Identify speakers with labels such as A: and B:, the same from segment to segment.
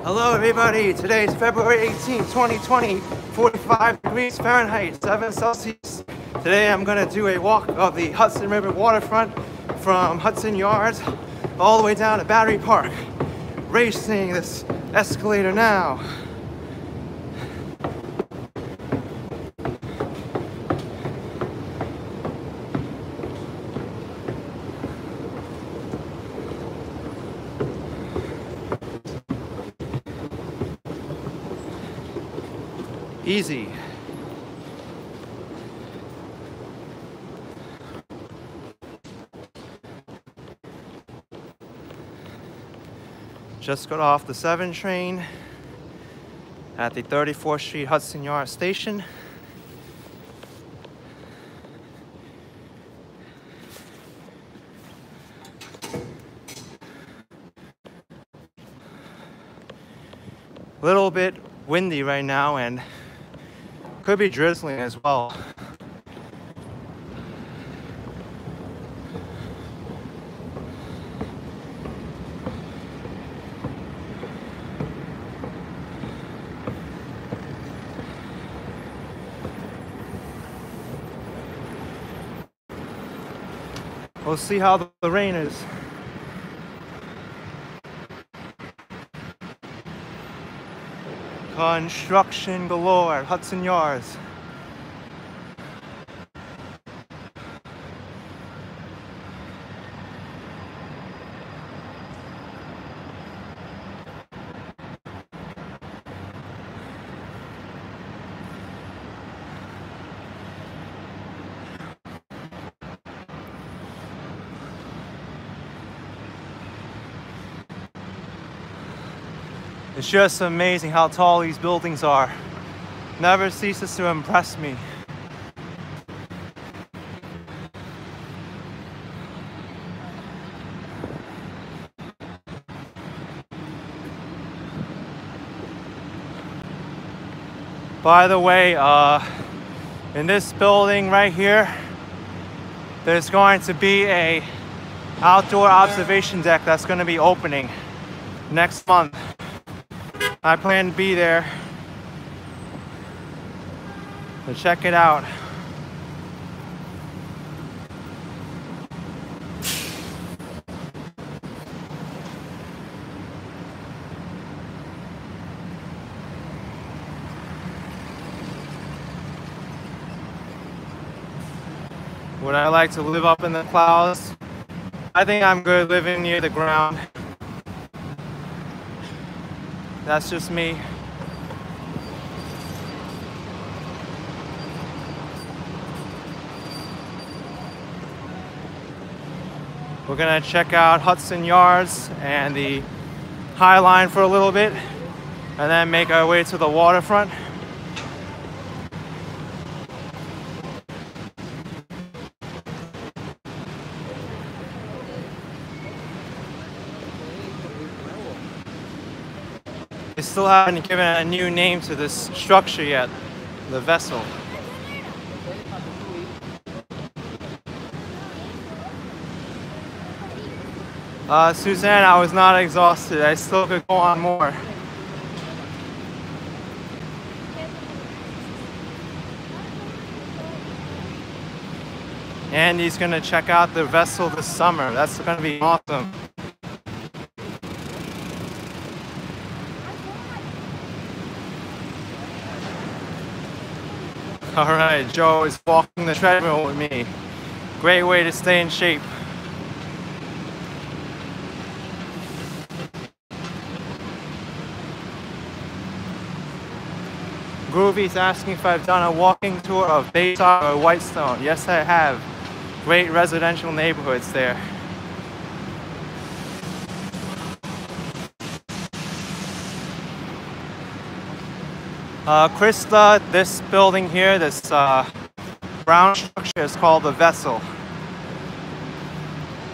A: Hello everybody, today is February 18, 2020, 45 degrees Fahrenheit, 7 Celsius. Today I'm going to do a walk of the Hudson River Waterfront from Hudson Yards all the way down to Battery Park. Racing this escalator now. Easy. Just got off the 7 train at the 34th Street Hudson Yards station. A little bit windy right now and could be drizzling as well. We'll see how the rain is. Construction galore at Hudson Yards. It's just amazing how tall these buildings are. Never ceases to impress me. By the way, in this building right here, there's going to be a outdoor observation deck that's going to be opening next month. I plan to be there to check it out. Would I like to live up in the clouds? I think I'm good living near the ground. That's just me. We're gonna check out Hudson Yards and the High Line for a little bit and then make our way to the waterfront. They still haven't given a new name to this structure yet, the vessel. Suzanne, I was not exhausted. I still could go on more. Andy's gonna check out the vessel this summer. That's gonna be awesome. All right, Joe is walking the treadmill with me. Great way to stay in shape. Groovy's asking if I've done a walking tour of Bayside or Whitestone. Yes, I have. Great residential neighborhoods there. Krista, this building here, this brown structure is called the vessel.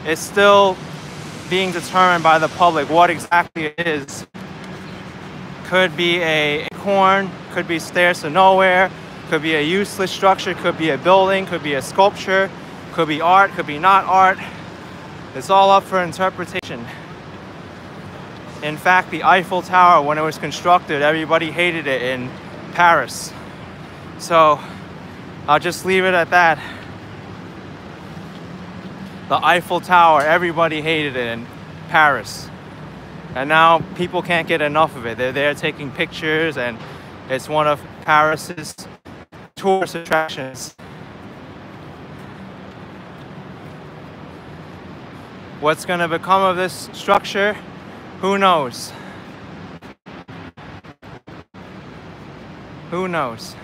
A: It's still being determined by the public what exactly it is. Could be a acorn, could be stairs to nowhere, could be a useless structure, could be a building, could be a sculpture, could be art, could be not art. It's all up for interpretation. In fact, the Eiffel Tower, when it was constructed, everybody hated it in Paris. So I'll just leave it at that. The Eiffel Tower, everybody hated it in Paris. And now people can't get enough of it. They're there taking pictures, and it's one of Paris's tourist attractions. What's going to become of this structure? Who knows? Who knows?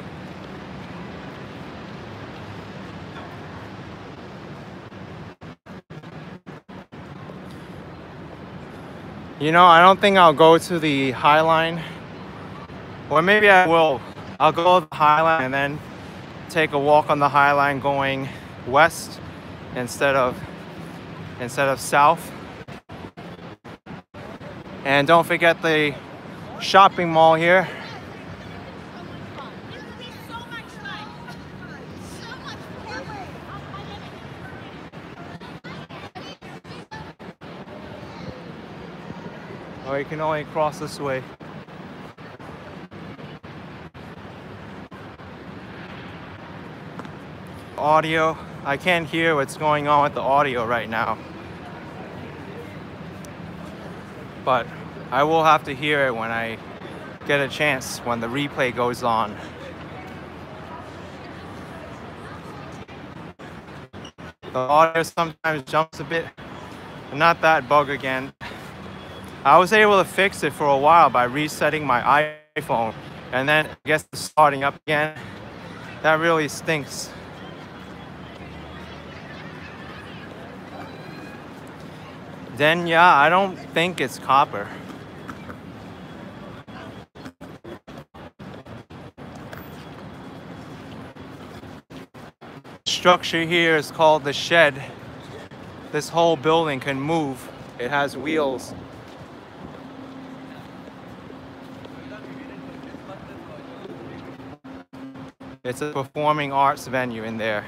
A: You know, I don't think I'll go to the High Line. Or maybe I will. I'll go to the High Line and then take a walk on the High Line going west instead of south. And don't forget the shopping mall here. Oh, you can only cross this way. Audio. I can't hear what's going on with the audio right now. But I will have to hear it when I get a chance, when the replay goes on. The audio sometimes jumps a bit, but not that bug again. I was able to fix it for a while by resetting my iPhone, and then I guess starting up again. That really stinks. Then yeah, I don't think it's copper. Structure here is called the shed. This whole building can move. It has wheels. It's a performing arts venue in there.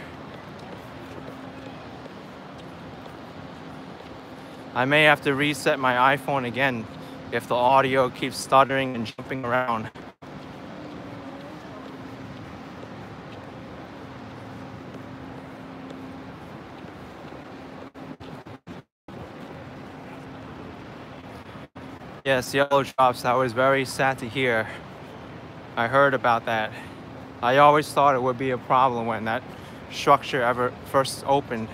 A: I may have to reset my iPhone again if the audio keeps stuttering and jumping around. Yes, yellow drops. I was very sad to hear. I heard about that. I always thought it would be a problem when that structure ever first opened.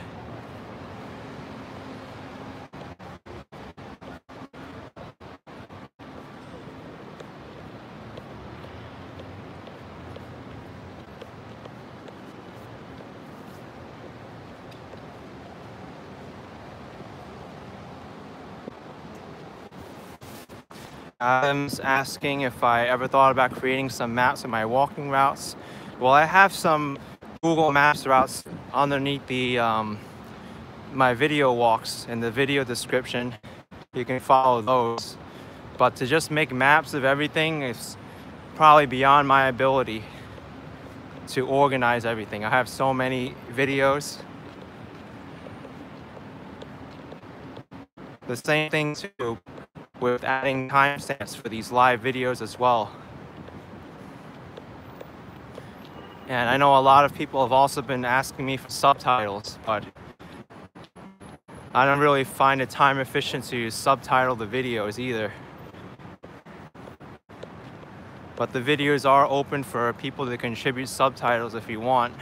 A: Adam's asking if I ever thought about creating some maps of my walking routes. Well, I have some Google Maps routes underneath the my video walks in the video description. You can follow those. But to just make maps of everything is probably beyond my ability to organize everything. I have so many videos. The same thing too with adding timestamps for these live videos as well. And I know a lot of people have also been asking me for subtitles, but I don't really find it time efficient to subtitle the videos either. But the videos are open for people to contribute subtitles if you want.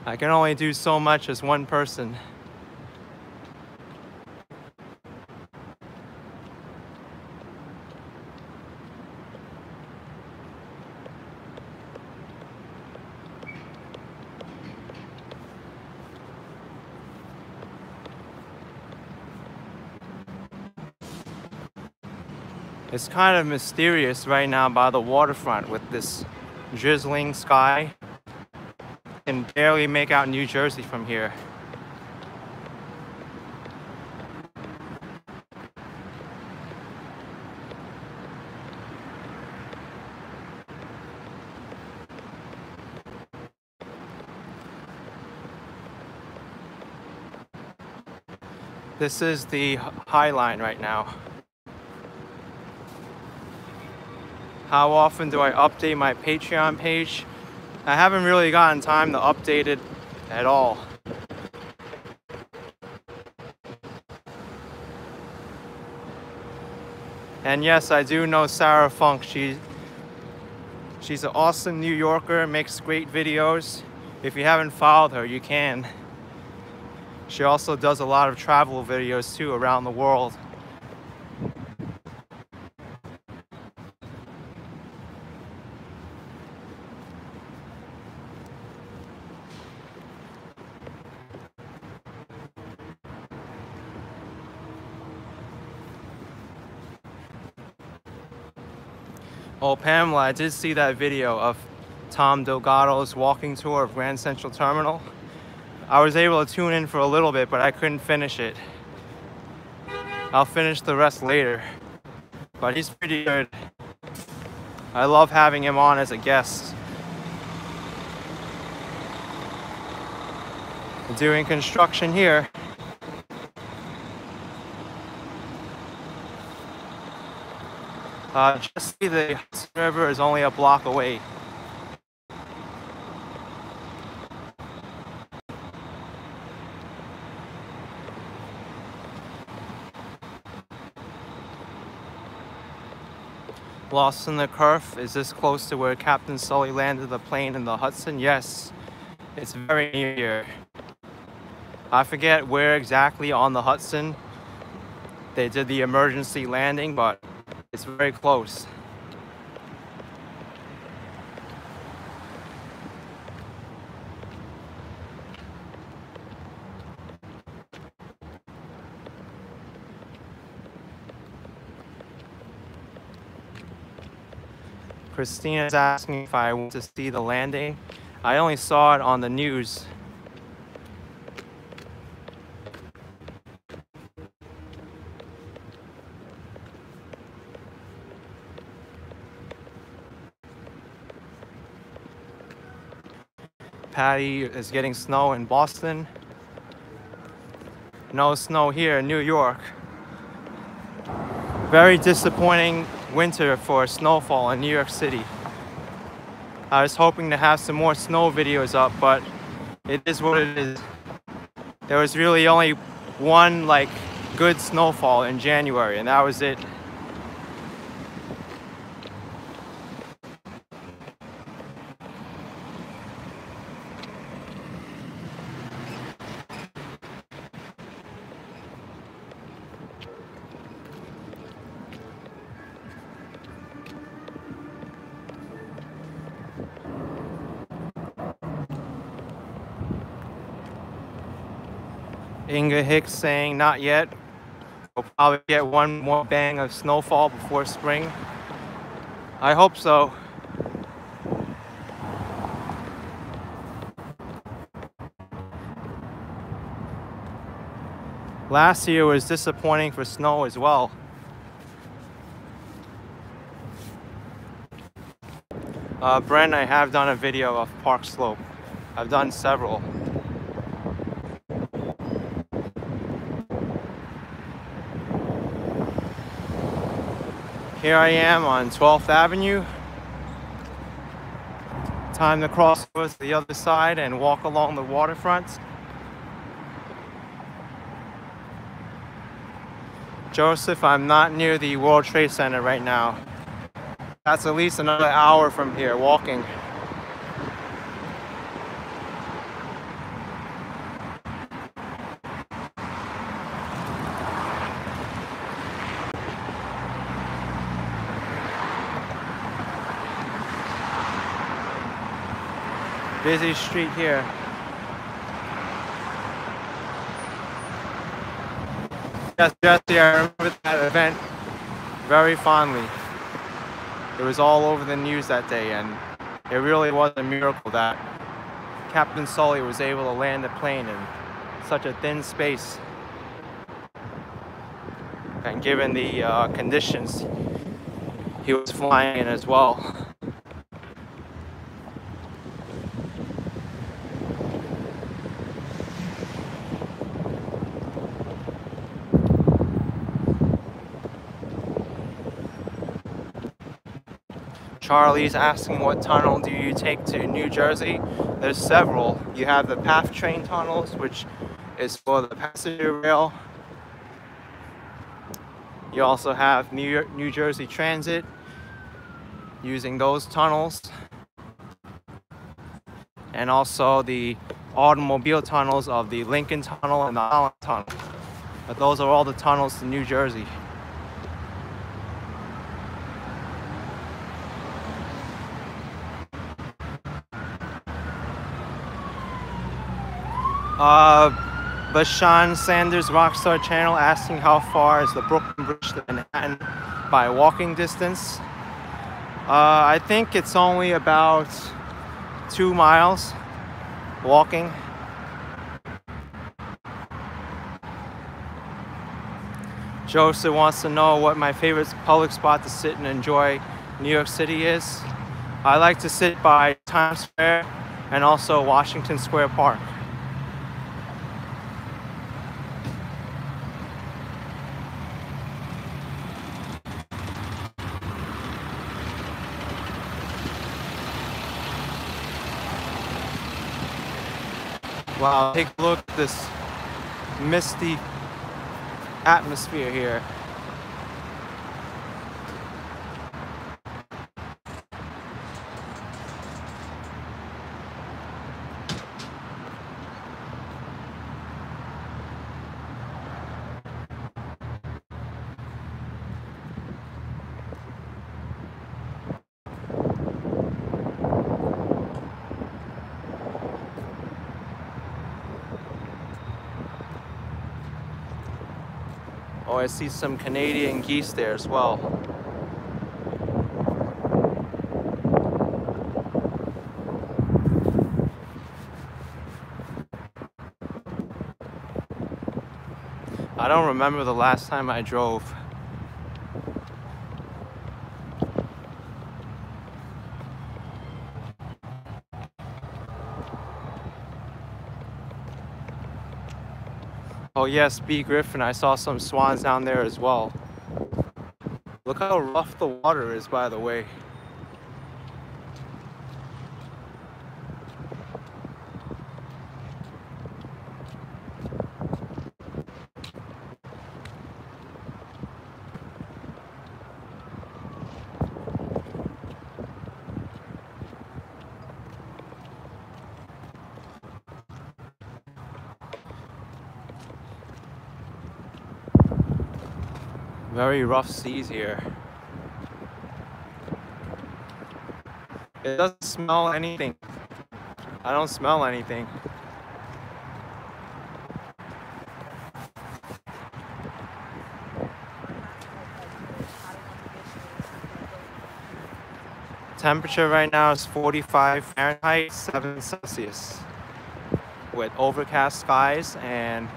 A: I can only do so much as one person. It's kind of mysterious right now by the waterfront with this drizzling sky. Can barely make out New Jersey from here. This is the High Line right now. How often do I update my Patreon page? I haven't really gotten time to update it at all. And yes, I do know Sarah Funk. She's an awesome New Yorker, makes great videos. If you haven't followed her, you can. She also does a lot of travel videos too around the world. Oh, Pamela, I did see that video of Tom Delgado's walking tour of Grand Central Terminal. I was able to tune in for a little bit, but I couldn't finish it. I'll finish the rest later. But he's pretty good. I love having him on as a guest. Doing construction here. Just see the Hudson River is only a block away. Lost in the Curve. Is this close to where Captain Sully landed the plane in the Hudson? Yes, it's very near here. I forget where exactly on the Hudson they did the emergency landing, but it's very close. Christina's asking if I want to see the landing. I only saw it on the news. Patty is getting snow in Boston. No snow here in New York. Very disappointing winter for snowfall in New York City. I was hoping to have some more snow videos up, but it is what it is. There was really only one good snowfall in January, and that was it. Inga Hicks saying not yet. We'll probably get one more bang of snowfall before spring. I hope so. Last year was disappointing for snow as well. Brent, I have done a video of Park Slope. I've done several. Here I am on 12th Avenue. Time to cross over to the other side and walk along the waterfront. Joseph, I'm not near the World Trade Center right now. That's at least another hour from here walking. Busy street here. Yes, Jesse, I remember that event very fondly. It was all over the news that day, and it really was a miracle that Captain Sully was able to land the plane in such a thin space. And given the conditions he was flying in as well. Charlie's asking what tunnel do you take to New Jersey? There's several. You have the PATH train tunnels, which is for the passenger rail. You also have New Jersey Transit using those tunnels. And also the automobile tunnels of the Lincoln Tunnel and the Holland Tunnel. But those are all the tunnels to New Jersey. Bashan Sanders Rockstar Channel asking how far is the Brooklyn Bridge to Manhattan by walking distance. I think it's only about 2 miles walking. Joseph wants to know what my favorite public spot to sit and enjoy New York City is. I like to sit by Times Square and also Washington Square Park. Wow, take a look at this misty atmosphere here. Oh, I see some Canadian geese there as well. I don't remember the last time I drove. Oh yes, B. Griffin, I saw some swans down there as well. Look how rough the water is, by the way. Very rough seas here. It doesn't smell anything. I don't smell anything. Temperature right now is 45 Fahrenheit, 7 Celsius. With overcast skies and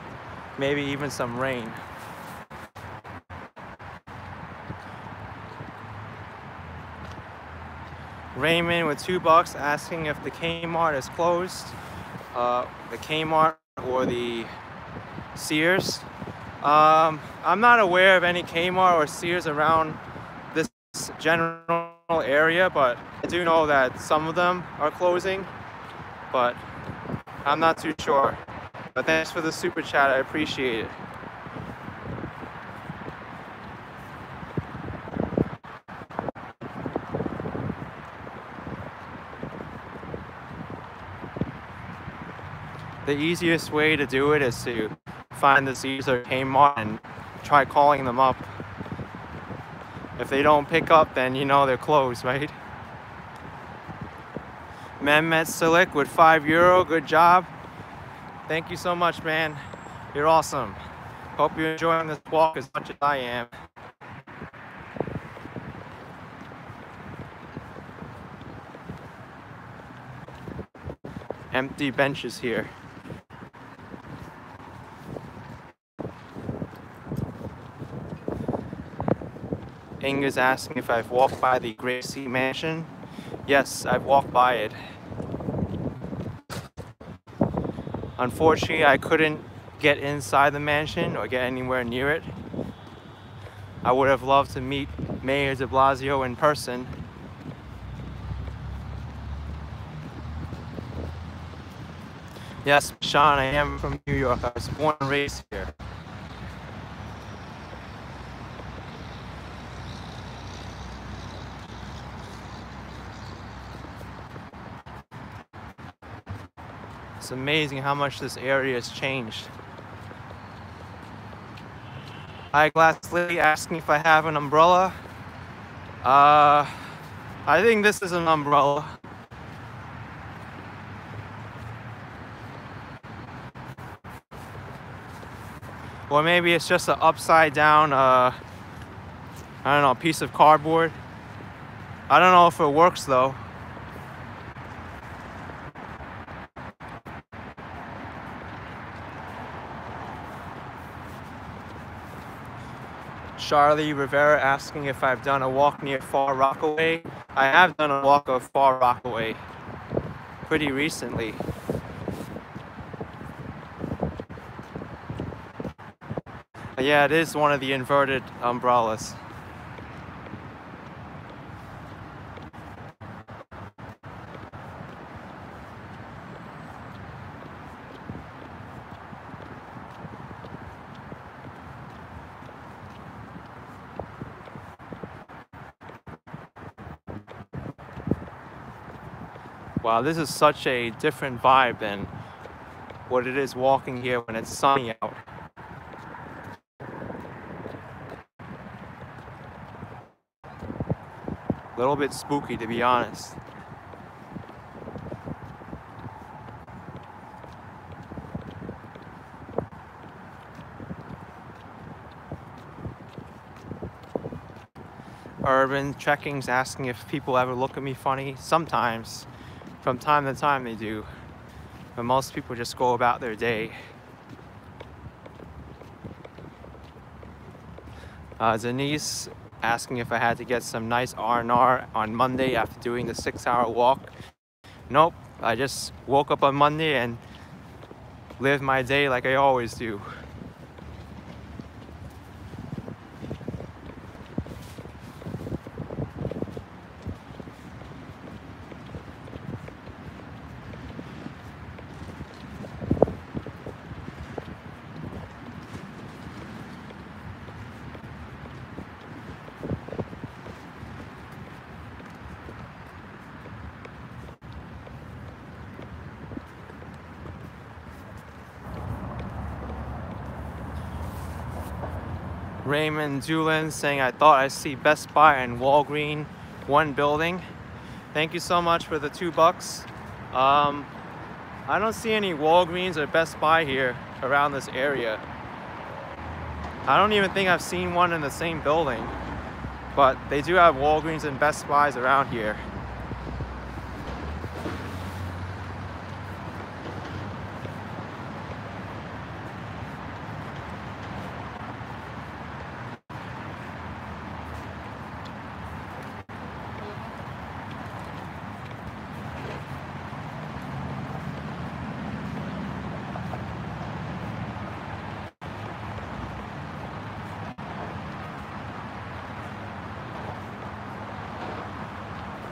A: maybe even some rain. Raymond with $2 asking if the Kmart is closed. The Kmart or the Sears. I'm not aware of any Kmart or Sears around this general area, but I do know that some of them are closing, but I'm not too sure. But thanks for the super chat, I appreciate it. The easiest way to do it is to find the Sears or Kmart and try calling them up. If they don't pick up, then you know they're closed, right? Mehmet Silik with €5. Good job. Thank you so much, man. You're awesome. Hope you're enjoying this walk as much as I am. empty benches here. Inga's asking if I've walked by the Gracie Mansion. Yes, I've walked by it. Unfortunately, I couldn't get inside the mansion or get anywhere near it. I would have loved to meet Mayor de Blasio in person. Yes, Sean, I am from New York. I was born and raised here. It's amazing how much this area has changed. Eyeglass lady asking if I have an umbrella. I think this is an umbrella. Or maybe it's just an upside down, I don't know, piece of cardboard. I don't know if it works though. Charlie Rivera asking if I've done a walk near Far Rockaway. I have done a walk of Far Rockaway pretty recently. Yeah, it is one of the inverted umbrellas. Wow, this is such a different vibe than what it is walking here when it's sunny out. A little bit spooky, to be honest. Urban Checking's asking if people ever look at me funny. Sometimes. From time to time they do. But most people just go about their day. Denise asking if I had to get some nice R&R on Monday after doing the 6-hour walk. Nope, I just woke up on Monday and lived my day like I always do. Raymond Doolin saying I thought I see Best Buy and Walgreens one building. Thank you so much for the $2. I don't see any Walgreens or Best Buy here around this area. I don't even think I've seen one in the same building, but they do have Walgreens and Best Buys around here.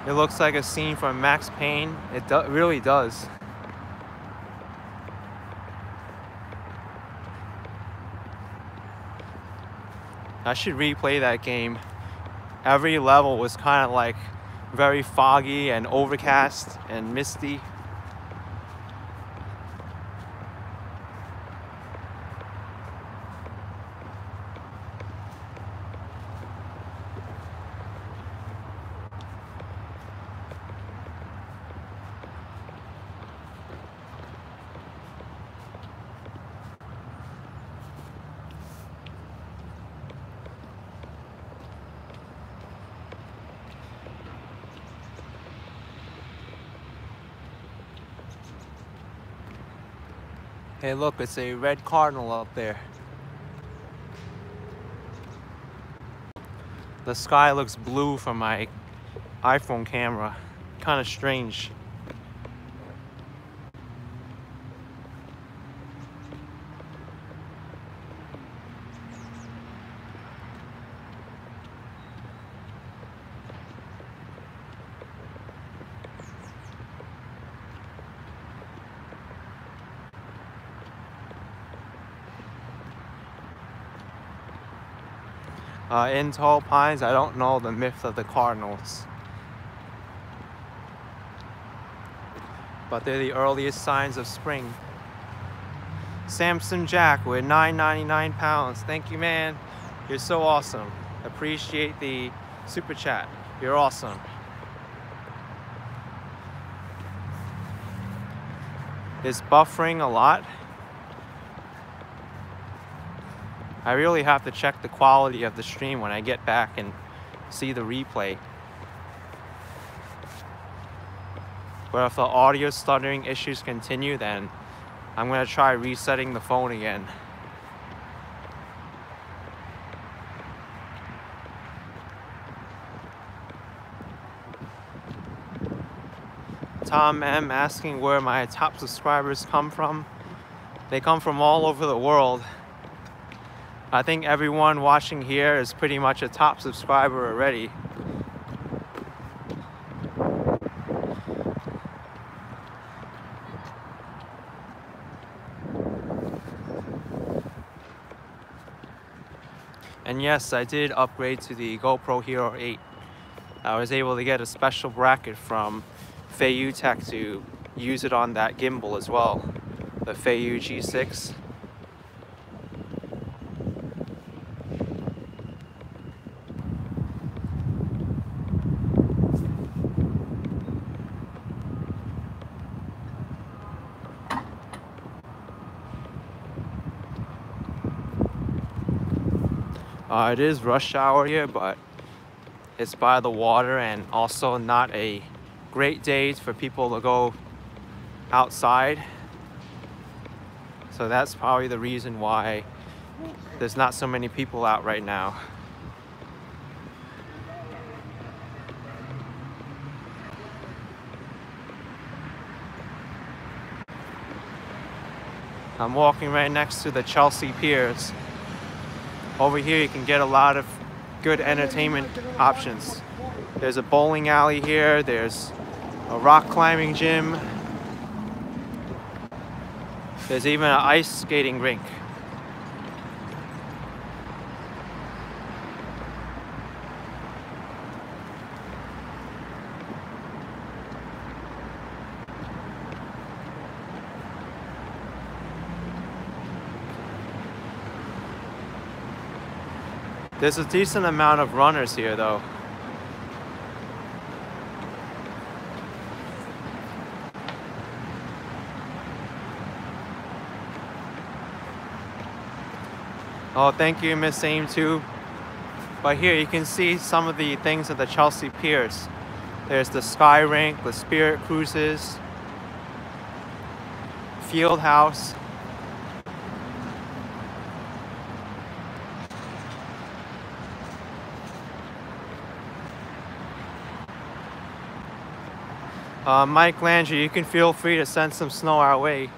A: It looks like a scene from Max Payne. It really does. I should replay that game. Every level was kind of like very foggy and overcast and misty. Hey look, it's a red cardinal up there. The sky looks blue from my iPhone camera. Kind of strange. In Tall Pines, I don't know the myth of the cardinals, but they're the earliest signs of spring. Samson Jack with 9.99 pounds. Thank you, man. You're so awesome. Appreciate the super chat. You're awesome. It's buffering a lot. I really have to check the quality of the stream when I get back and see the replay. But if the audio stuttering issues continue, then I'm gonna try resetting the phone again. Tom M asking where my top subscribers come from. They come from all over the world. I think everyone watching here is pretty much a top subscriber already. And yes, I did upgrade to the GoPro Hero 8. I was able to get a special bracket from Ferry to use it on that gimbal as well, the Ferry G6. It is rush hour here, but it's by the water and also not a great day for people to go outside. So that's probably the reason why there's not so many people out right now. I'm walking right next to the Chelsea Piers. Over here you can get a lot of good entertainment options. There's a bowling alley here, there's a rock climbing gym, there's even an ice skating rink. There's a decent amount of runners here though. Oh, thank you, Miss Aim too. But here you can see some of the things at the Chelsea Piers. There's the Sky Rink, the Spirit Cruises, Field House. Mike Landry, you can feel free to send some snow our way.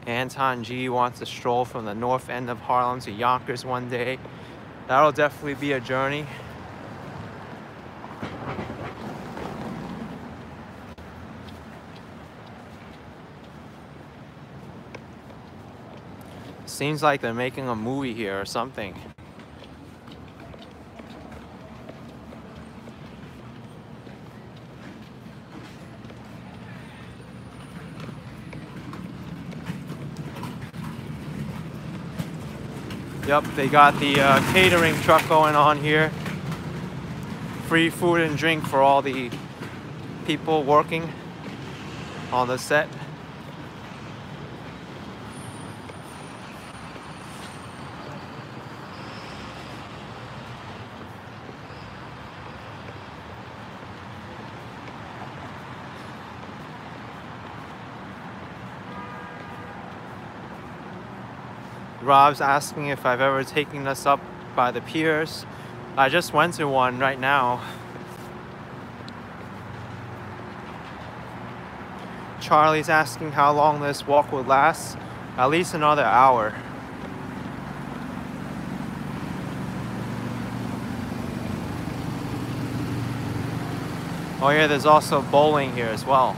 A: Anton G wants to stroll from the north end of Harlem to Yonkers one day. That'll definitely be a journey. Seems like they're making a movie here or something. Yep, they got the catering truck going on here. Free food and drink for all the people working on the set. Rob's asking if I've ever taken us up by the piers. I just went to one right now. Charlie's asking how long this walk would last. At least another hour. Oh yeah, there's also bowling here as well.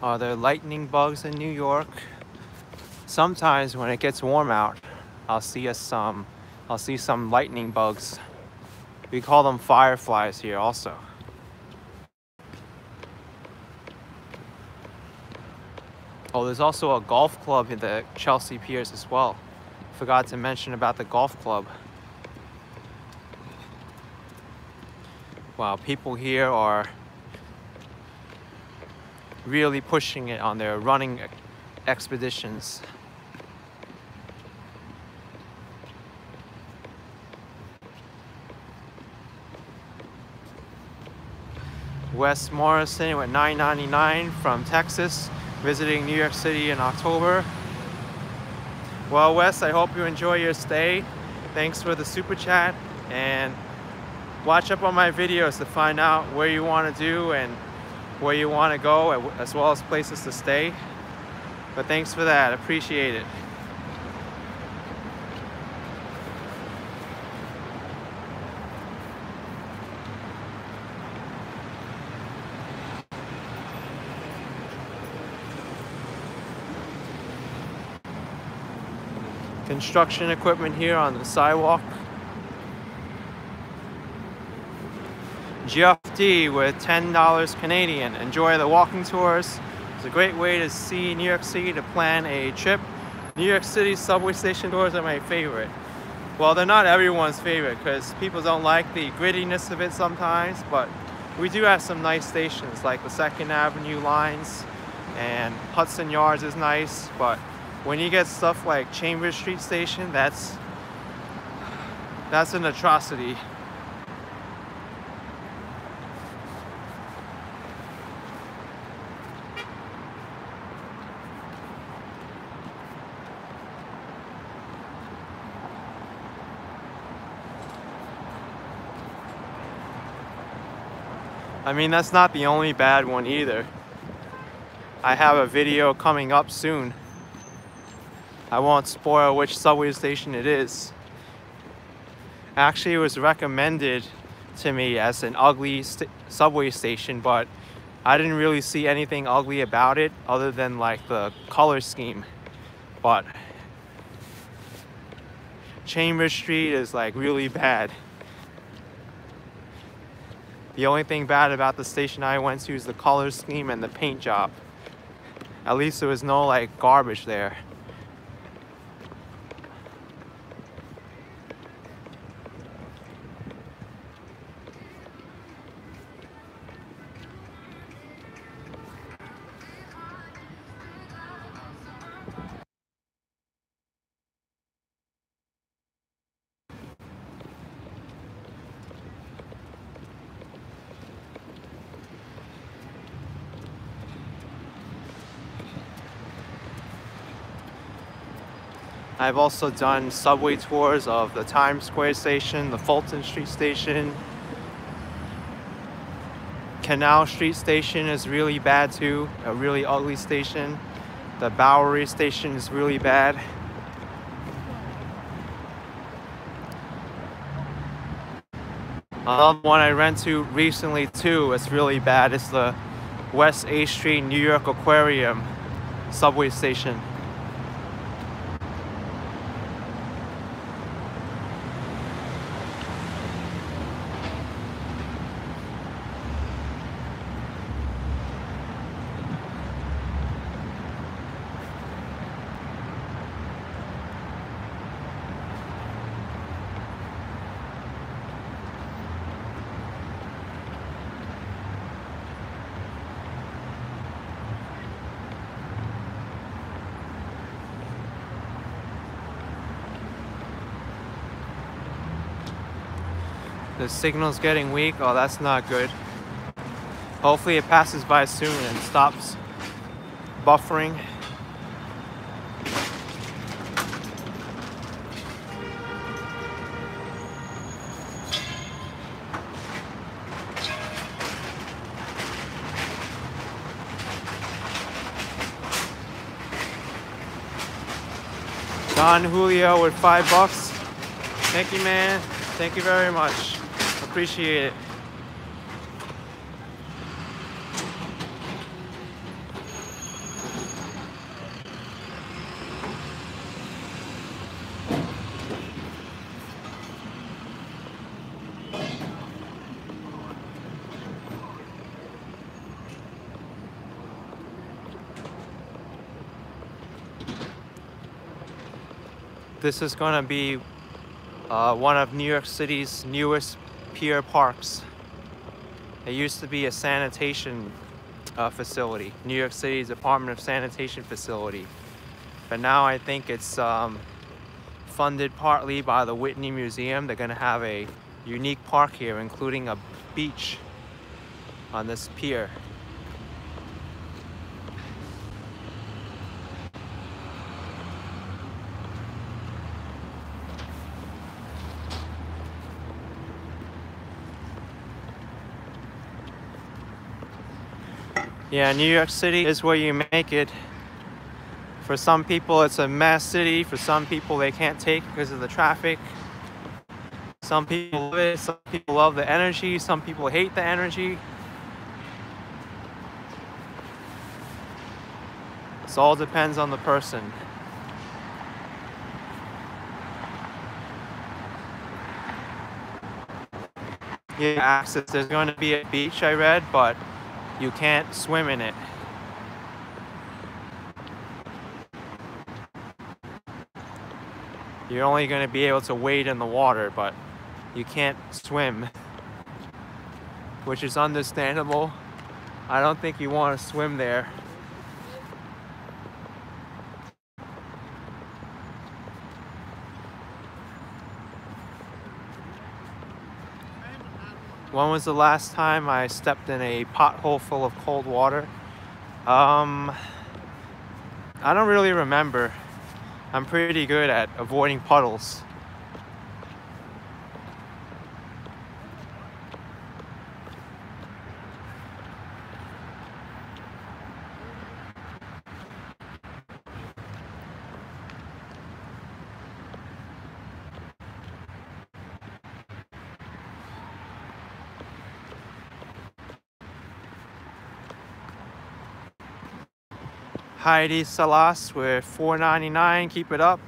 A: Are there lightning bugs in New York? Sometimes when it gets warm out, I'll see some lightning bugs. We call them fireflies here also. Oh, there's also a golf club in the Chelsea Piers as well. Forgot to mention about the golf club. Wow, people here are really pushing it on their running expeditions. Wes Morrison with $9.99 from Texas, visiting New York City in October. Well, Wes, I hope you enjoy your stay. Thanks for the super chat, and watch up on my videos to find out where you want to do and where you want to go, as well as places to stay. But thanks for that, appreciate it. Construction equipment here on the sidewalk. Jeff D with $10 Canadian. Enjoy the walking tours. It's a great way to see New York City, to plan a trip. New York City subway station tours are my favorite. Well, they're not everyone's favorite because people don't like the grittiness of it sometimes, but we do have some nice stations like the 2nd Avenue lines, and Hudson Yards is nice, but when you get stuff like Chambers Street Station, that's an atrocity. I mean, that's not the only bad one either. I have a video coming up soon. I won't spoil which subway station it is. Actually, it was recommended to me as an ugly subway station, but I didn't really see anything ugly about it other than like the color scheme. But Chambers Street is like really bad. The only thing bad about the station I went to is the color scheme and the paint job. At least there was no like garbage there. I've also done subway tours of the Times Square station, the Fulton Street station. Canal Street station is really bad too, a really ugly station. The Bowery station is really bad. Another one I ran to recently too, it's really bad. It's the West 8th Street New York Aquarium subway station. The signal's getting weak. Oh, that's not good. Hopefully it passes by soon and stops buffering. Don Julio with $5. Thank you, man. Thank you very much. Appreciate it. This is going to be one of New York City's newest pier parks. It used to be a sanitation facility, New York City's Department of Sanitation facility. But now I think it's funded partly by the Whitney Museum. They're going to have a unique park here, including a beach on this pier. Yeah, New York City is where you make it. For some people, it's a mess city. For some people, they can't take it because of the traffic. Some people love it. Some people love the energy. Some people hate the energy. It all depends on the person. Yeah, access. There's going to be a beach, I read, but you can't swim in it. You're only going to be able to wade in the water, but you can't swim, which is understandable. I don't think you want to swim there. When was the last time I stepped in a pothole full of cold water? I don't really remember. I'm pretty good at avoiding puddles. Heidi Salas with $4.99. Keep it up.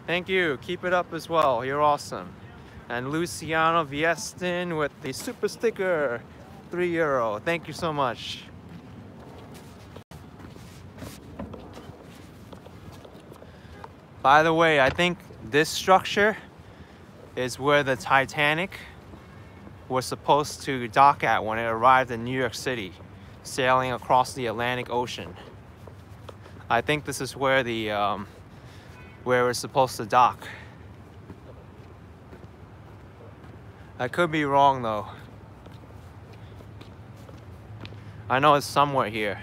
A: Thank you. Keep it up as well. You're awesome. And Luciano Viestin with the super sticker, €3. Thank you so much. By the way, I think this structure is where the Titanic was supposed to dock at when it arrived in New York City, sailing across the Atlantic Ocean. I think this is where the where we're supposed to dock. I could be wrong though. I know it's somewhere here.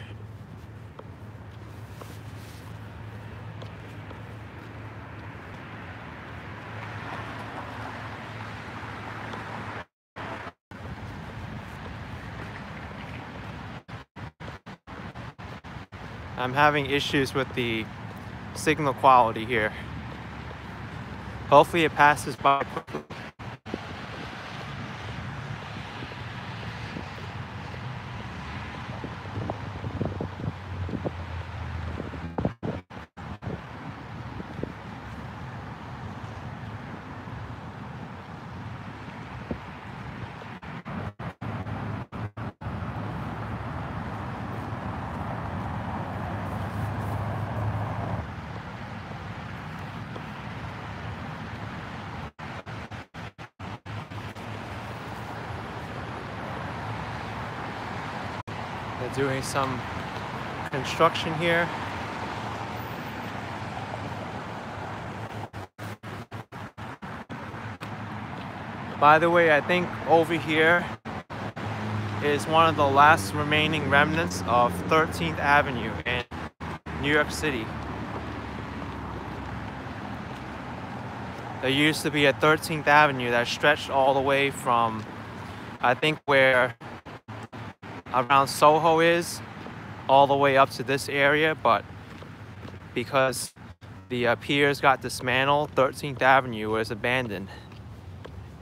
A: I'm having issues with the signal quality here. Hopefully it passes by quickly. They're doing some construction here. By the way, I think over here is one of the last remaining remnants of 13th Avenue in New York City. There used to be a 13th Avenue that stretched all the way from, I think, where around Soho is, all the way up to this area, but because the piers got dismantled, 13th Avenue was abandoned,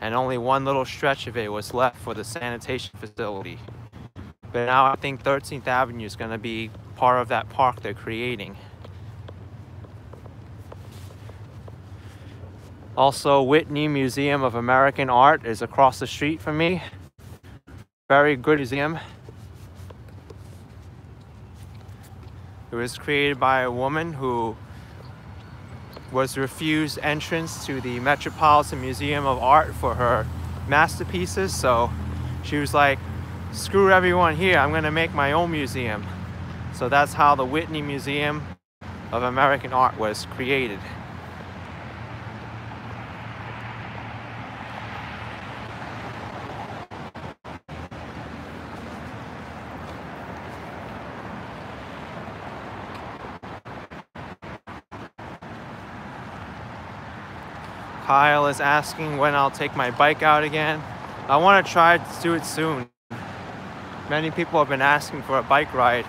A: and only one little stretch of it was left for the sanitation facility. But now I think 13th Avenue is going to be part of that park they're creating. Also, Whitney Museum of American Art is across the street from me. Very good museum. It was created by a woman who was refused entrance to the Metropolitan Museum of Art for her masterpieces, so she was like, screw everyone here, I'm gonna make my own museum. So that's how the Whitney Museum of American Art was created. Kyle is asking when I'll take my bike out again. I want to try to do it soon. Many people have been asking for a bike ride.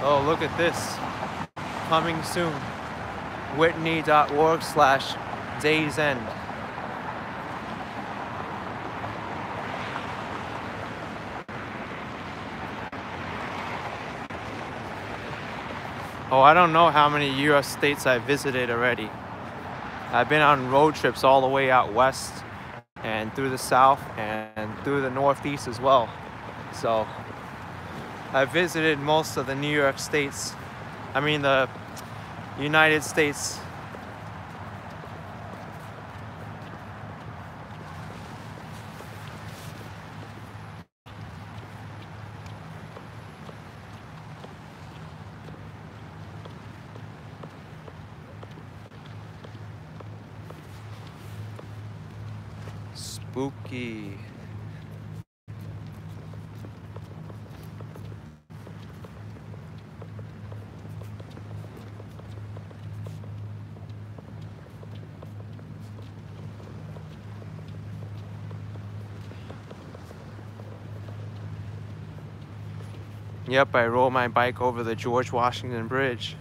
A: Oh, look at this. Coming soon. Whitney.org/Days End. Oh, I don't know how many US states I've visited already. I've been on road trips all the way out west and through the south and through the northeast as well. So I've visited most of the New York states. I mean the United States. Spooky. Yep, I rode my bike over the George Washington Bridge.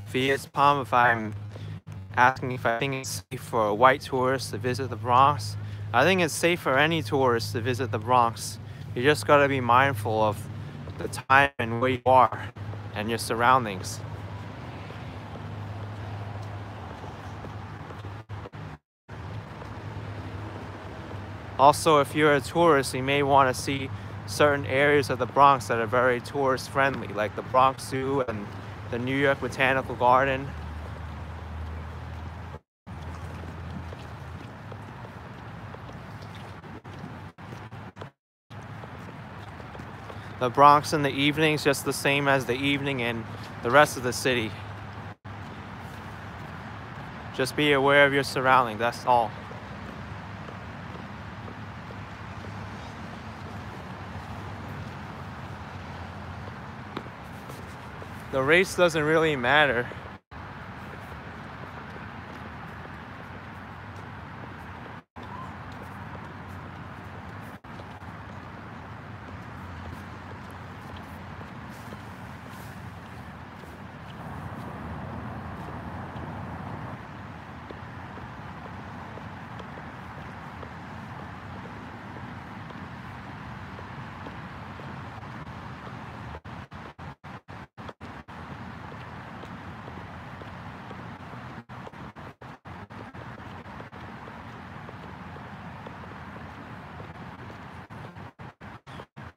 A: VS Palm, if I'm asking if I think it's safe for a white tourist to visit the Bronx, I think it's safe for any tourist to visit the Bronx. You just gotta be mindful of the time and where you are and your surroundings. Also, if you're a tourist, you may want to see certain areas of the Bronx that are very tourist friendly, like the Bronx Zoo and the New York Botanical Garden. The Bronx in the evenings just the same as the evening in the rest of the city. Just be aware of your surroundings, that's all. The race doesn't really matter.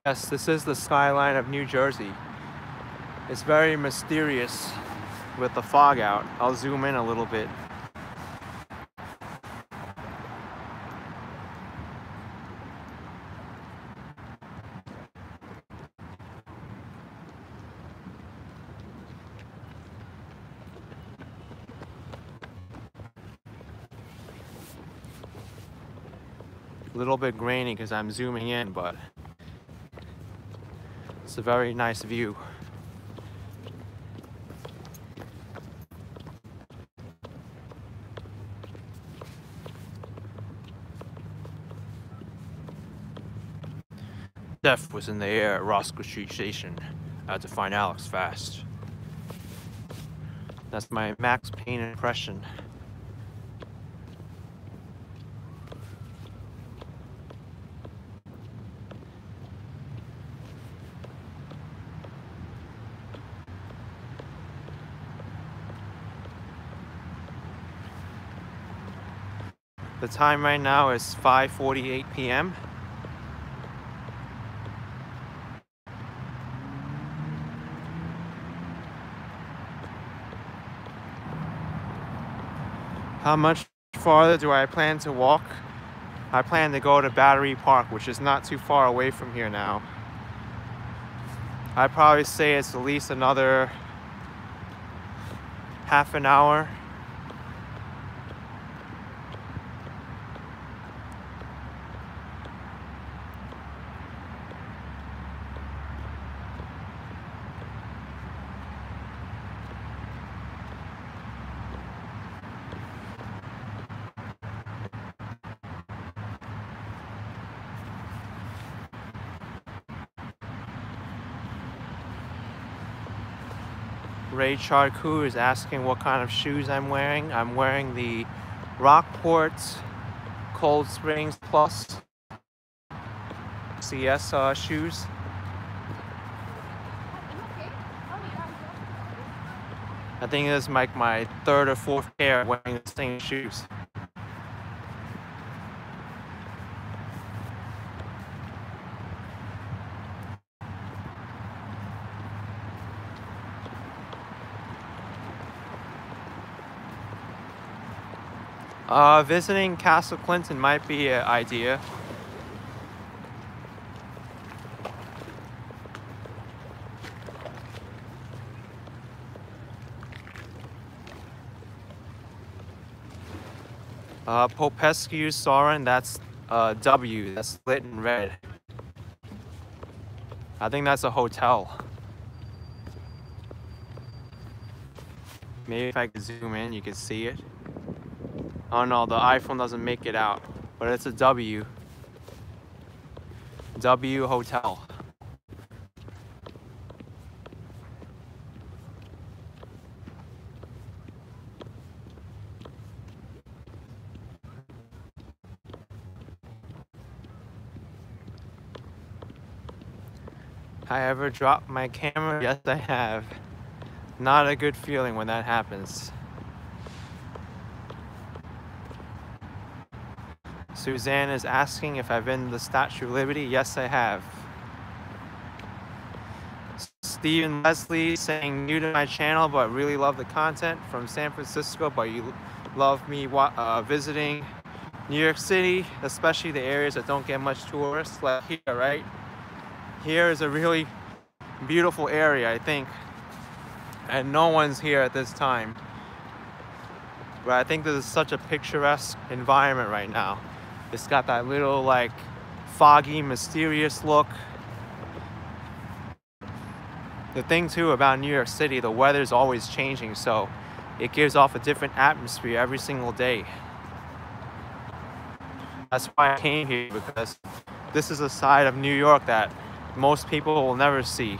A: Yes, this is the skyline of New Jersey. It's very mysterious with the fog out. I'll zoom in a little bit. A little bit grainy because I'm zooming in, but it's a very nice view. Death was in the air at Roscoe Street Station. I had to find Alex fast. That's my Max Payne impression. The time right now is 5:48 p.m. How much farther do I plan to walk? I plan to go to Battery Park, which is not too far away from here now. I'd probably say it's at least another half an hour. Ray Charcou is asking what kind of shoes I'm wearing. I'm wearing the Rockport Cold Springs Plus CS shoes. I think this is like my third or fourth pair wearing the same shoes. Visiting Castle Clinton might be an idea. Popescu Soren, that's W, that's lit in red. I think that's a hotel. Maybe if I could zoom in, you could see it. Oh no, the iPhone doesn't make it out, but it's a W. W Hotel. I ever dropped my camera? Yes, I have. Not a good feeling when that happens. Suzanne is asking if I've been to the Statue of Liberty. Yes, I have. Stephen Leslie saying new to my channel, but really love the content from San Francisco, but you love me visiting New York City, especially the areas that don't get much tourists, like here, right? Here is a really beautiful area, I think, and no one's here at this time. But I think this is such a picturesque environment right now. It's got that little like foggy, mysterious look. The thing too about New York City, the weather's always changing, so it gives off a different atmosphere every single day. That's why I came here, because this is a side of New York that most people will never see.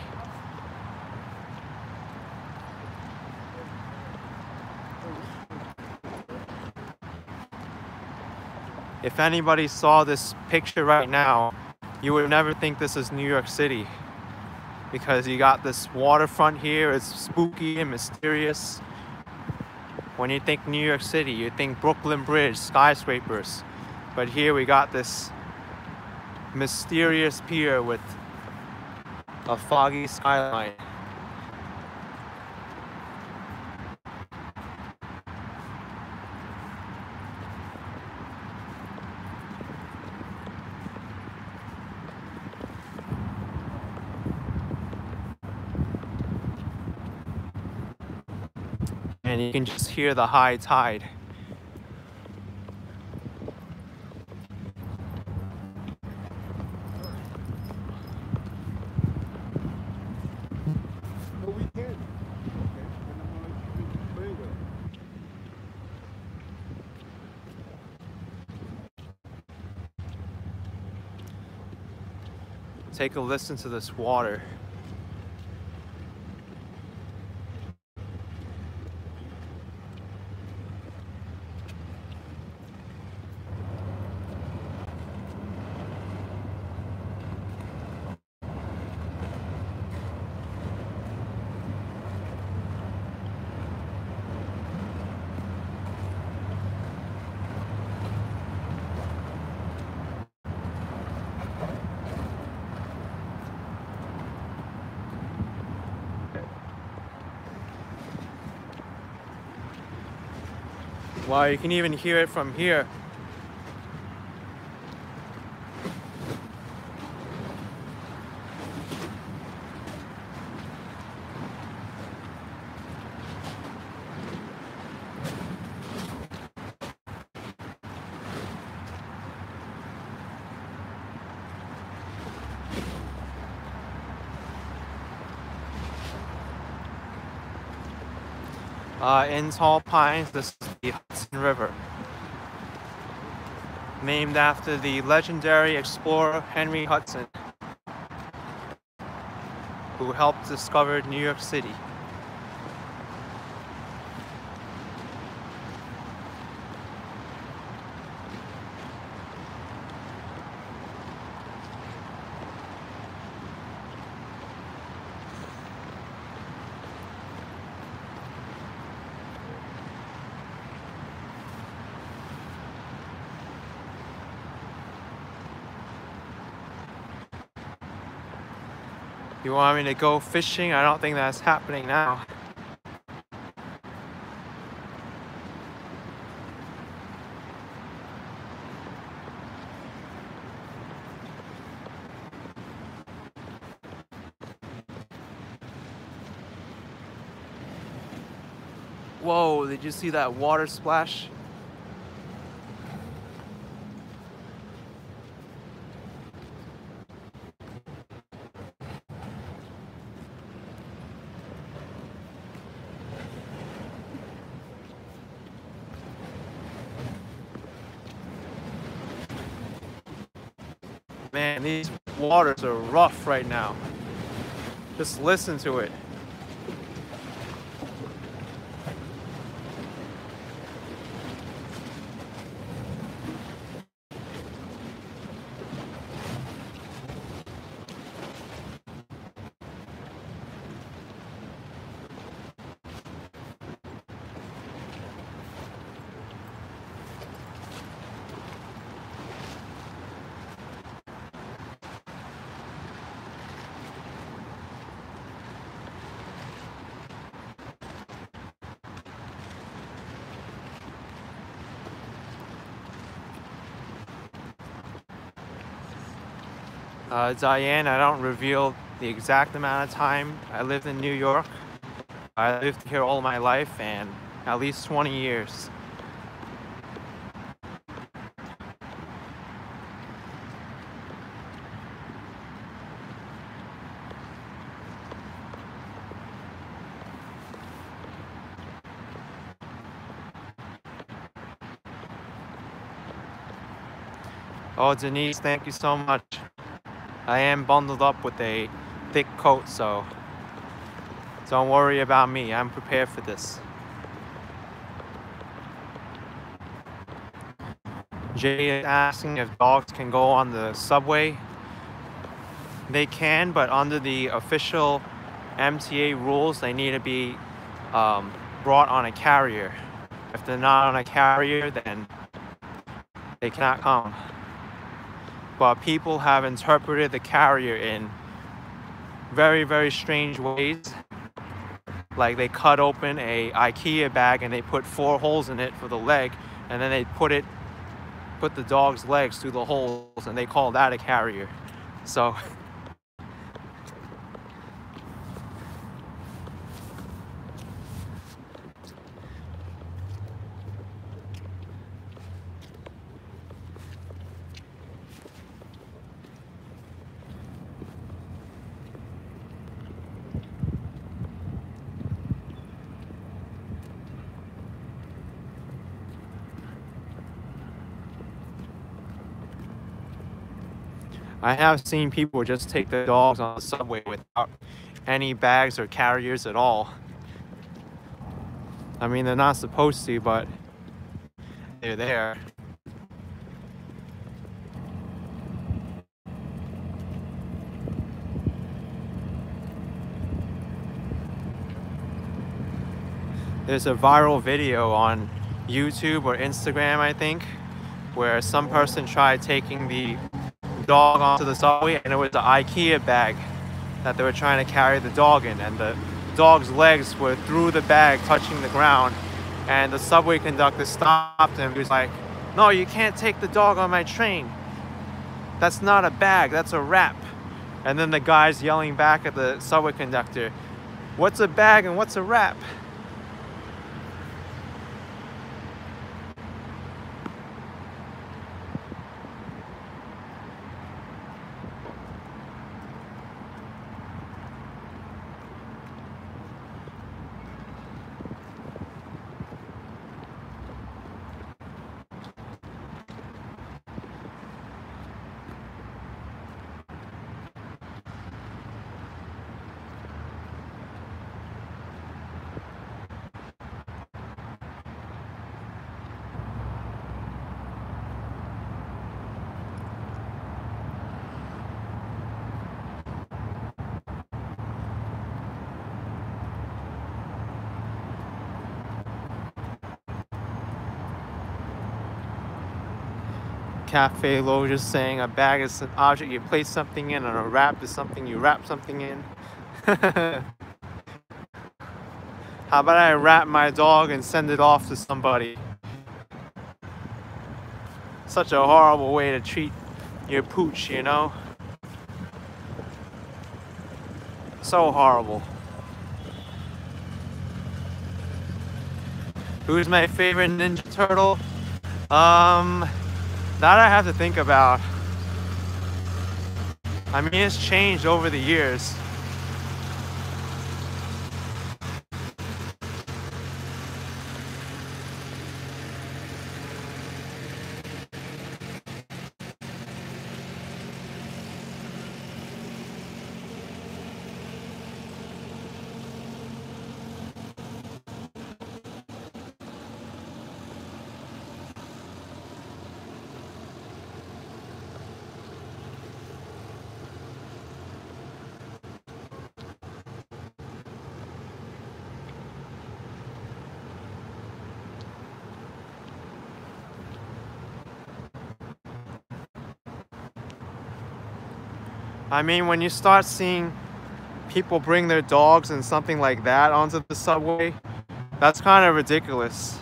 A: If anybody saw this picture right now, you would never think this is New York City, because you got this waterfront here. It's spooky and mysterious. When you think New York City, you think Brooklyn Bridge, skyscrapers. But here we got this mysterious pier with a foggy skyline. And you can just hear the high tide. Take a listen to this water. Wow, you can even hear it from here. In Tall Pines, this is the Hudson River, named after the legendary explorer Henry Hudson, who helped discover New York City. You want me to go fishing? I don't think that's happening now. Whoa, did you see that water splash? Man, these waters are rough right now. Just listen to it. Diane, I don't reveal the exact amount of time I lived in New York. I lived here all my life, and at least 20 years. Oh, Denise, thank you so much. I am bundled up with a thick coat, so don't worry about me. I'm prepared for this. Jay is asking if dogs can go on the subway. They can, but under the official MTA rules, they need to be brought on a carrier. If they're not on a carrier, then they cannot come. But people have interpreted the carrier in very, very strange ways. Like they cut open a IKEA bag and they put 4 holes in it for the leg, and then they put the dog's legs through the holes, and they call that a carrier. So I have seen people just take their dogs on the subway without any bags or carriers at all. I mean, they're not supposed to, but they're there. There's a viral video on YouTube or Instagram, I think, where some person tried taking the dog onto the subway, and it was the IKEA bag that they were trying to carry the dog in, and the dog's legs were through the bag touching the ground, and the subway conductor stopped him. He was like, "No, you can't take the dog on my train. That's not a bag, that's a wrap." And then the guy's yelling back at the subway conductor, "What's a bag and what's a wrap?" Cafe Low just saying a bag is an object you place something in, and a wrap is something you wrap something in. How about I wrap my dog and send it off to somebody? Such a horrible way to treat your pooch, you know? So horrible. Who's my favorite Ninja Turtle? That I have to think about. I mean, it's changed over the years. I mean, when you start seeing people bring their dogs and something like that onto the subway, that's kind of ridiculous.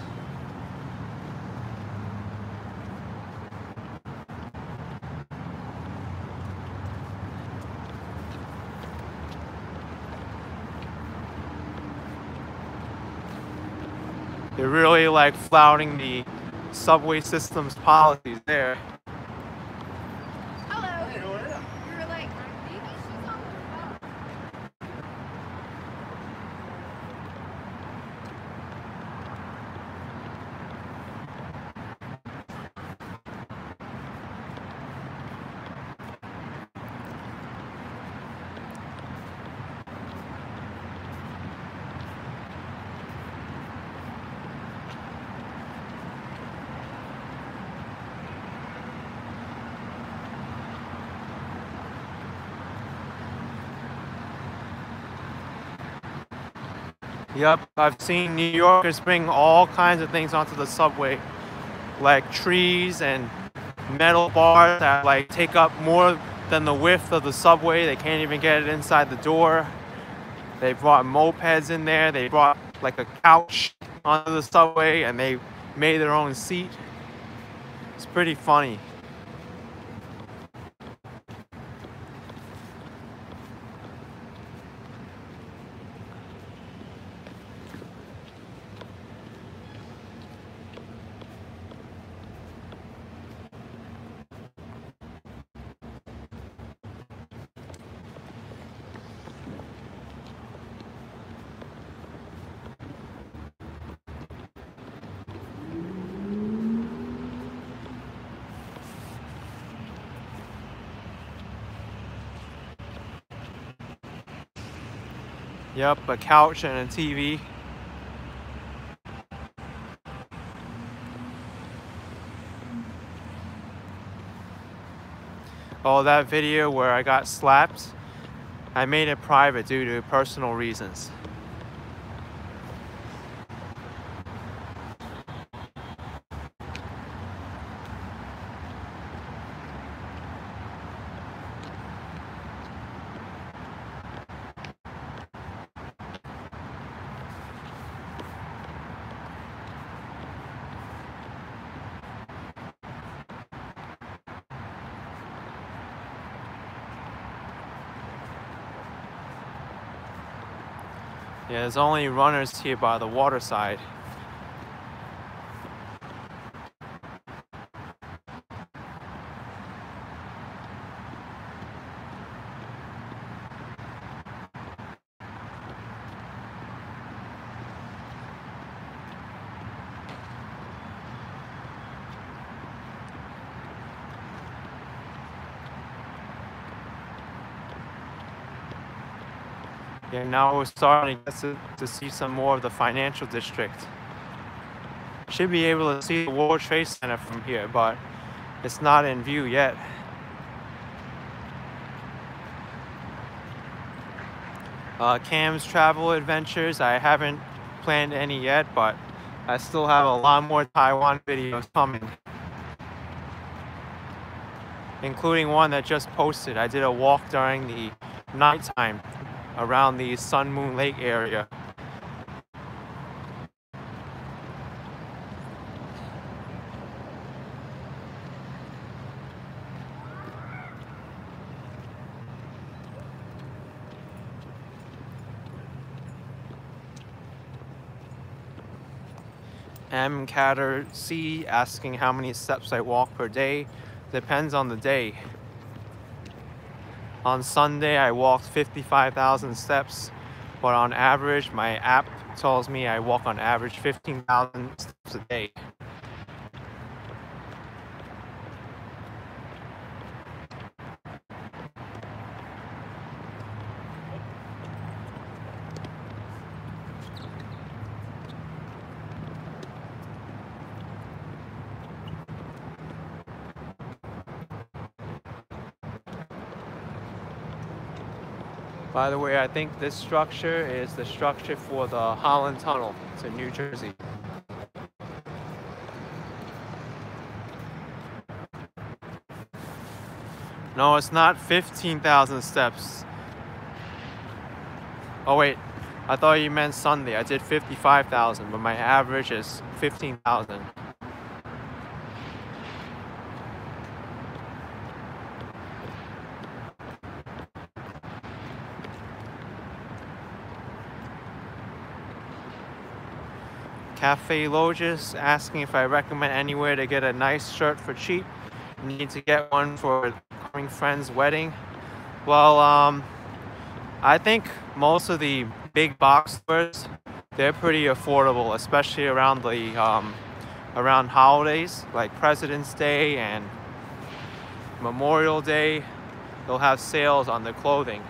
A: They're really like flouting the subway system's policies there. Yep, I've seen New Yorkers bring all kinds of things onto the subway, like trees and metal bars that like take up more Then the width of the subway, they can't even get it inside the door. They brought mopeds in there. They brought like a couch onto the subway and they made their own seat. It's pretty funny. Yep, a couch and a TV. Oh, that video where I got slapped, I made it private due to personal reasons. Yeah, there's only runners here by the waterside. Yeah, now we're starting to see some more of the financial district. Should be able to see the World Trade Center from here, but it's not in view yet. Cam's travel adventures, I haven't planned any yet, but I still have a lot more Taiwan videos coming. Including one that just posted. I did a walk during the nighttime around the Sun Moon Lake area. M. Catter C asking how many steps I walk per day. Depends on the day. On Sunday, I walked 55,000 steps, but on average, my app tells me I walk on average 15,000 steps a day. By the way, I think this structure is the structure for the Holland Tunnel to New Jersey. No, it's not 15,000 steps. Oh wait, I thought you meant Sunday. I did 55,000, but my average is 15,000. Cafe Logis asking if I recommend anywhere to get a nice shirt for cheap. Need to get one for a coming friend's wedding. Well, I think most of the big box stores, they're pretty affordable, especially around the around holidays like President's Day and Memorial Day. They'll have sales on the clothing.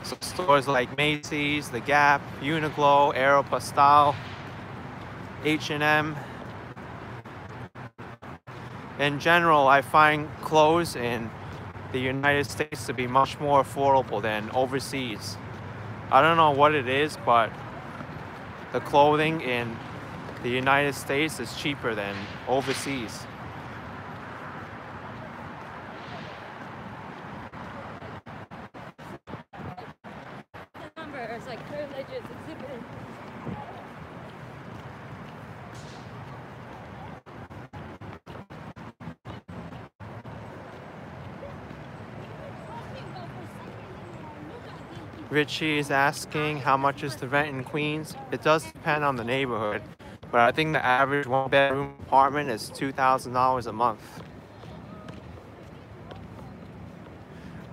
A: So stores like Macy's, The Gap, Uniqlo, Aeropostale, H&M. In general, I find clothes in the United States to be much more affordable than overseas. I don't know what it is, but the clothing in the United States is cheaper than overseas.
B: cars, like privileges exhibited.
A: Richie is asking how much is the rent in Queens. It does depend on the neighborhood, but I think the average one-bedroom apartment is $2,000 a month.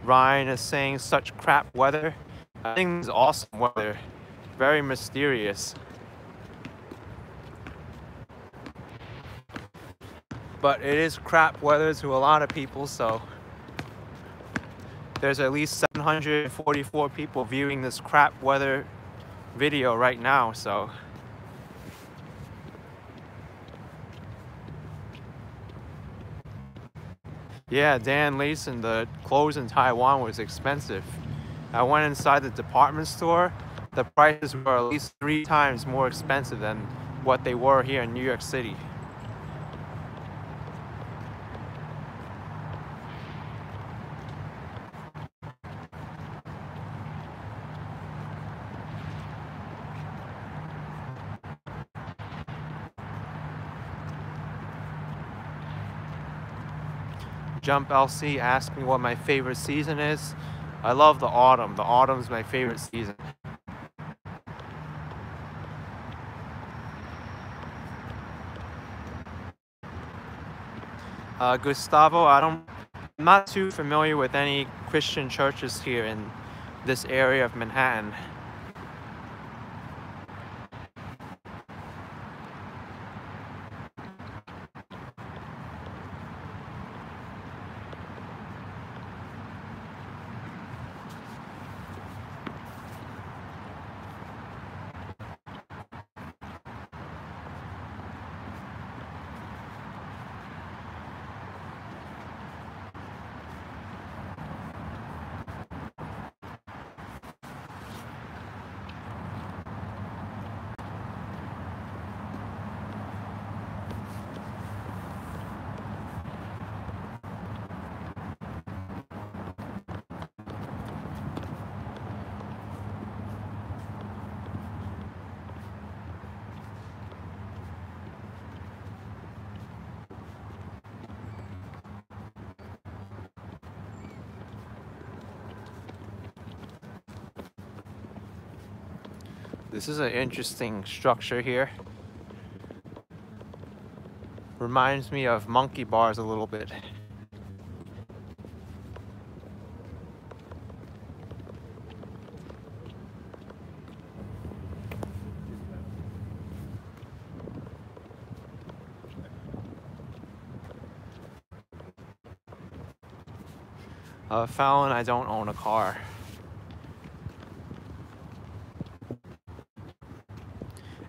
A: Ryan is saying such crap weather. I think this is awesome weather. Very mysterious. But it is crap weather to a lot of people, so there's at least 744 people viewing this crap weather video right now, so yeah, Dan Layson, the clothes in Taiwan was expensive. I went inside the department store. The prices were at least 3 times more expensive than what they were here in New York City. Jump LC asked me what my favorite season is. I love the autumn. The autumn's my favorite season. Gustavo, I'm not too familiar with any Christian churches here in this area of Manhattan. This is an interesting structure here. Reminds me of monkey bars a little bit. Fallon, I don't own a car.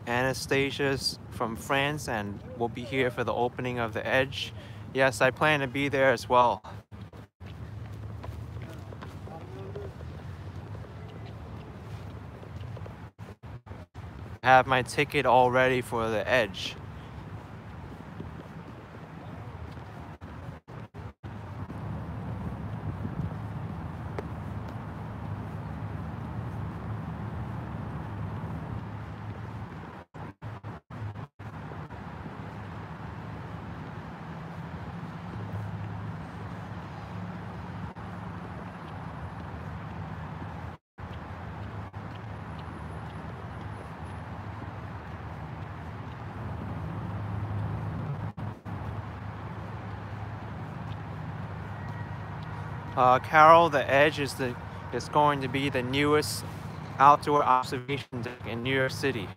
A: Anastasia's from France and will be here for the opening of the Edge. Yes, I plan to be there as well. I have my ticket all ready for the Edge. Carol, the Edge is going to be the newest outdoor observation deck in New York City.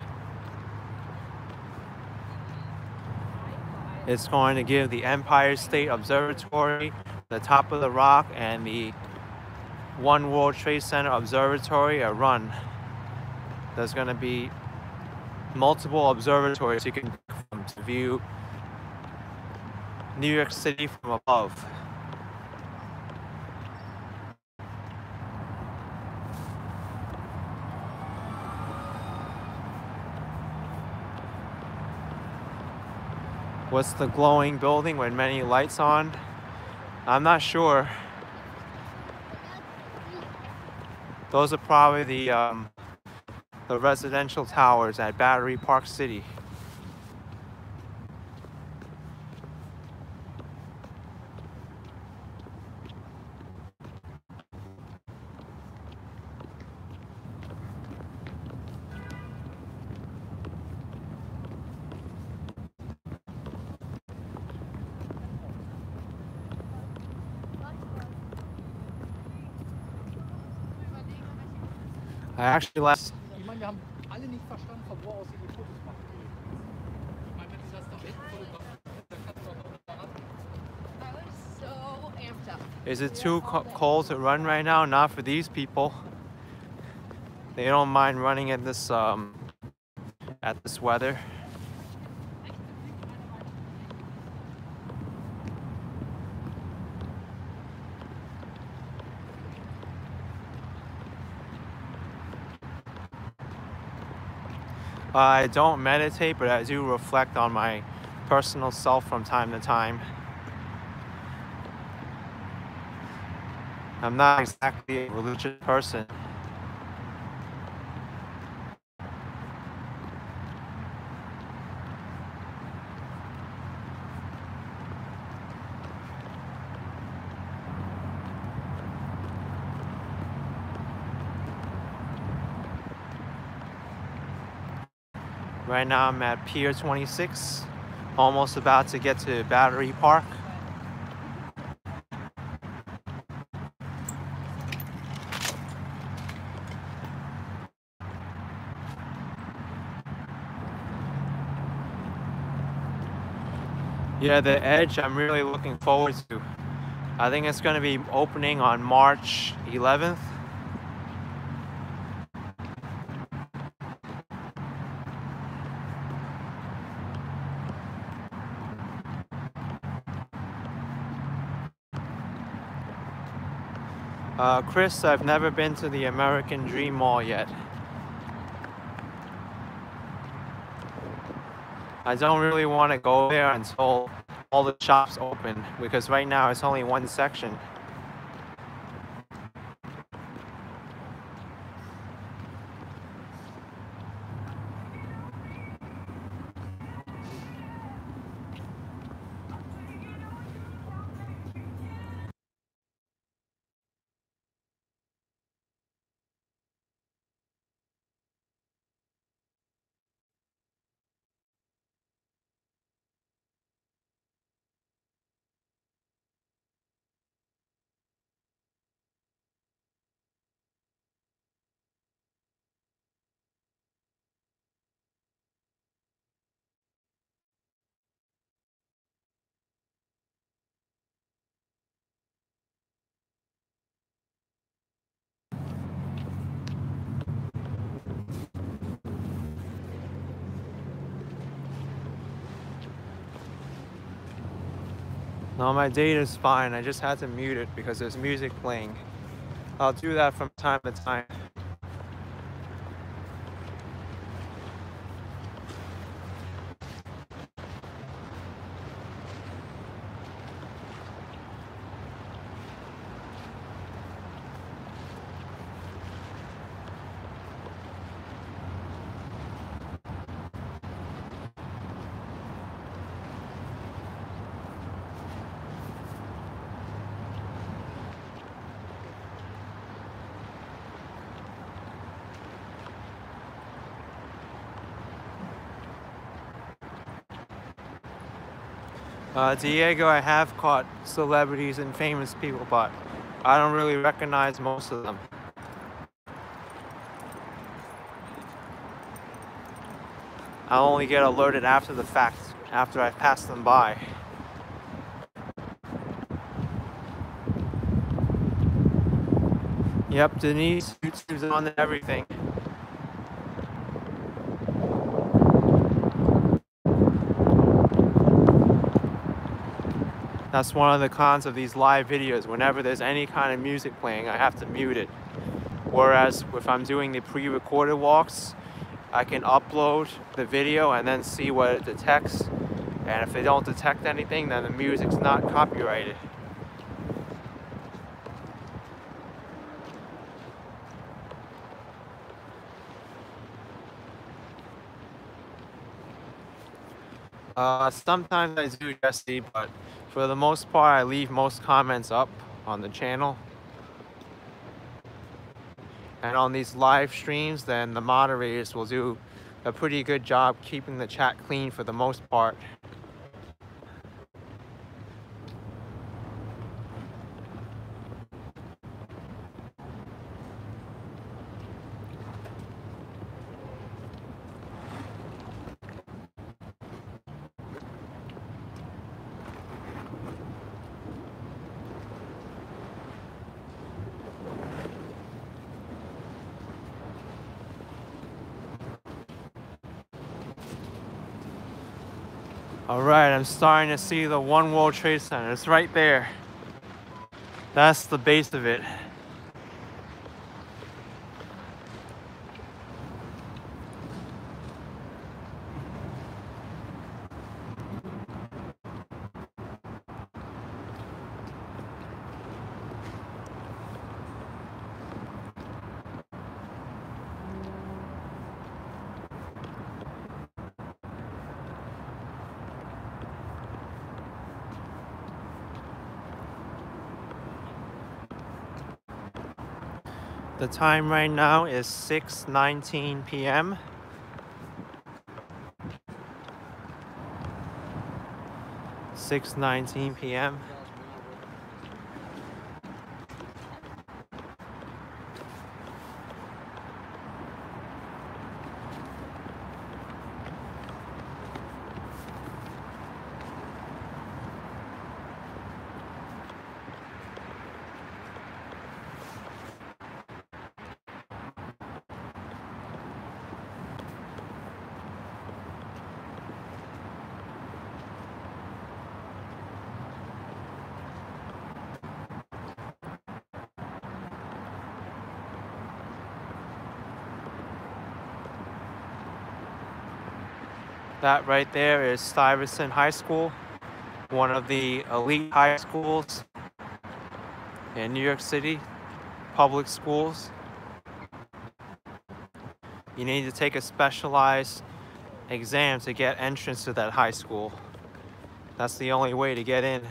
A: It's going to give the Empire State Observatory, the Top of the Rock, and the One World Trade Center Observatory a run. There's going to be multiple observatories you can come to view New York City from above. What's the glowing building with many lights on? I'm not sure. Those are probably the the residential towers at Battery Park City. I actually last.
C: Ich meine, wir haben alle nicht verstanden, von wo aus sie die Fotos machen. Ich meine, wenn sie das da hinten fotografieren, dann kannst du auch noch ran.
B: I was so amped up.
A: Is it too cold to run right now? Not for these people. They don't mind running at this weather. I don't meditate, but I do reflect on my personal self from time to time. I'm not exactly a religious person. Right now I'm at Pier 26, almost about to get to Battery Park. Yeah, the Edge I'm really looking forward to. I think it's going to be opening on March 11th. Chris, I've never been to the American Dream Mall yet. I don't really want to go there until all the shops open, because right now it's only one section. No, my data's fine. I just had to mute it because there's music playing. I'll do that from time to time. Diego, I have caught celebrities and famous people, but I don't really recognize most of them. I'll only get alerted after the fact, after I've passed them by. Yep, Denise, YouTube's on and everything. That's one of the cons of these live videos. Whenever there's any kind of music playing, I have to mute it. Whereas if I'm doing the pre-recorded walks, I can upload the video and then see what it detects. And if they don't detect anything, then the music's not copyrighted. Sometimes I do, Jesse, but for the most part, I leave most comments up on the channel. And on these live streams, then the moderators will do a pretty good job keeping the chat clean for the most part. All right, I'm starting to see the One World Trade Center. It's right there. That's the base of it. The time right now is 6:19 p.m. 6:19 p.m. That right there is Stuyvesant High School, one of the elite high schools in New York City, public schools. You need to take a specialized exam to get entrance to that high school. That's the only way to get in.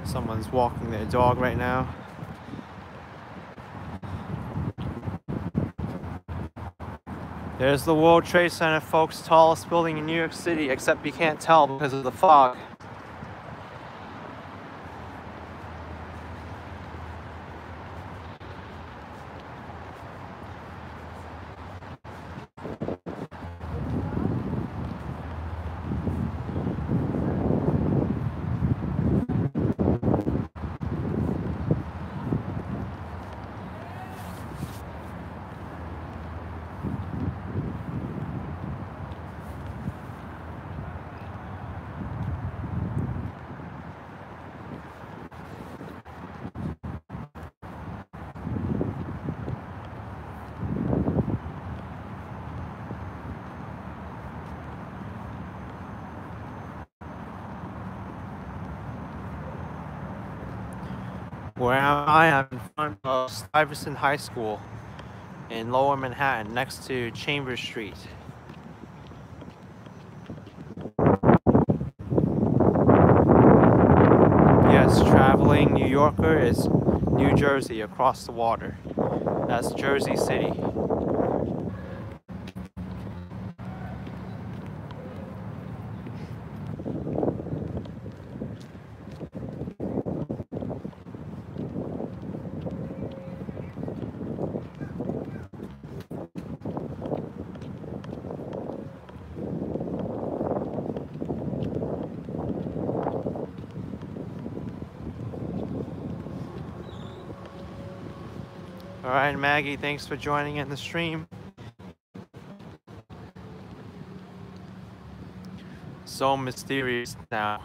A: Someone's walking their dog right now. There's the World Trade Center, folks. Tallest building in New York City, except you can't tell because of the fog. Where I am in front of Stuyvesant High School in Lower Manhattan, next to Chambers Street. Yorker is New Jersey across the water. That's Jersey City. Alright, Maggie, thanks for joining in the stream. So mysterious now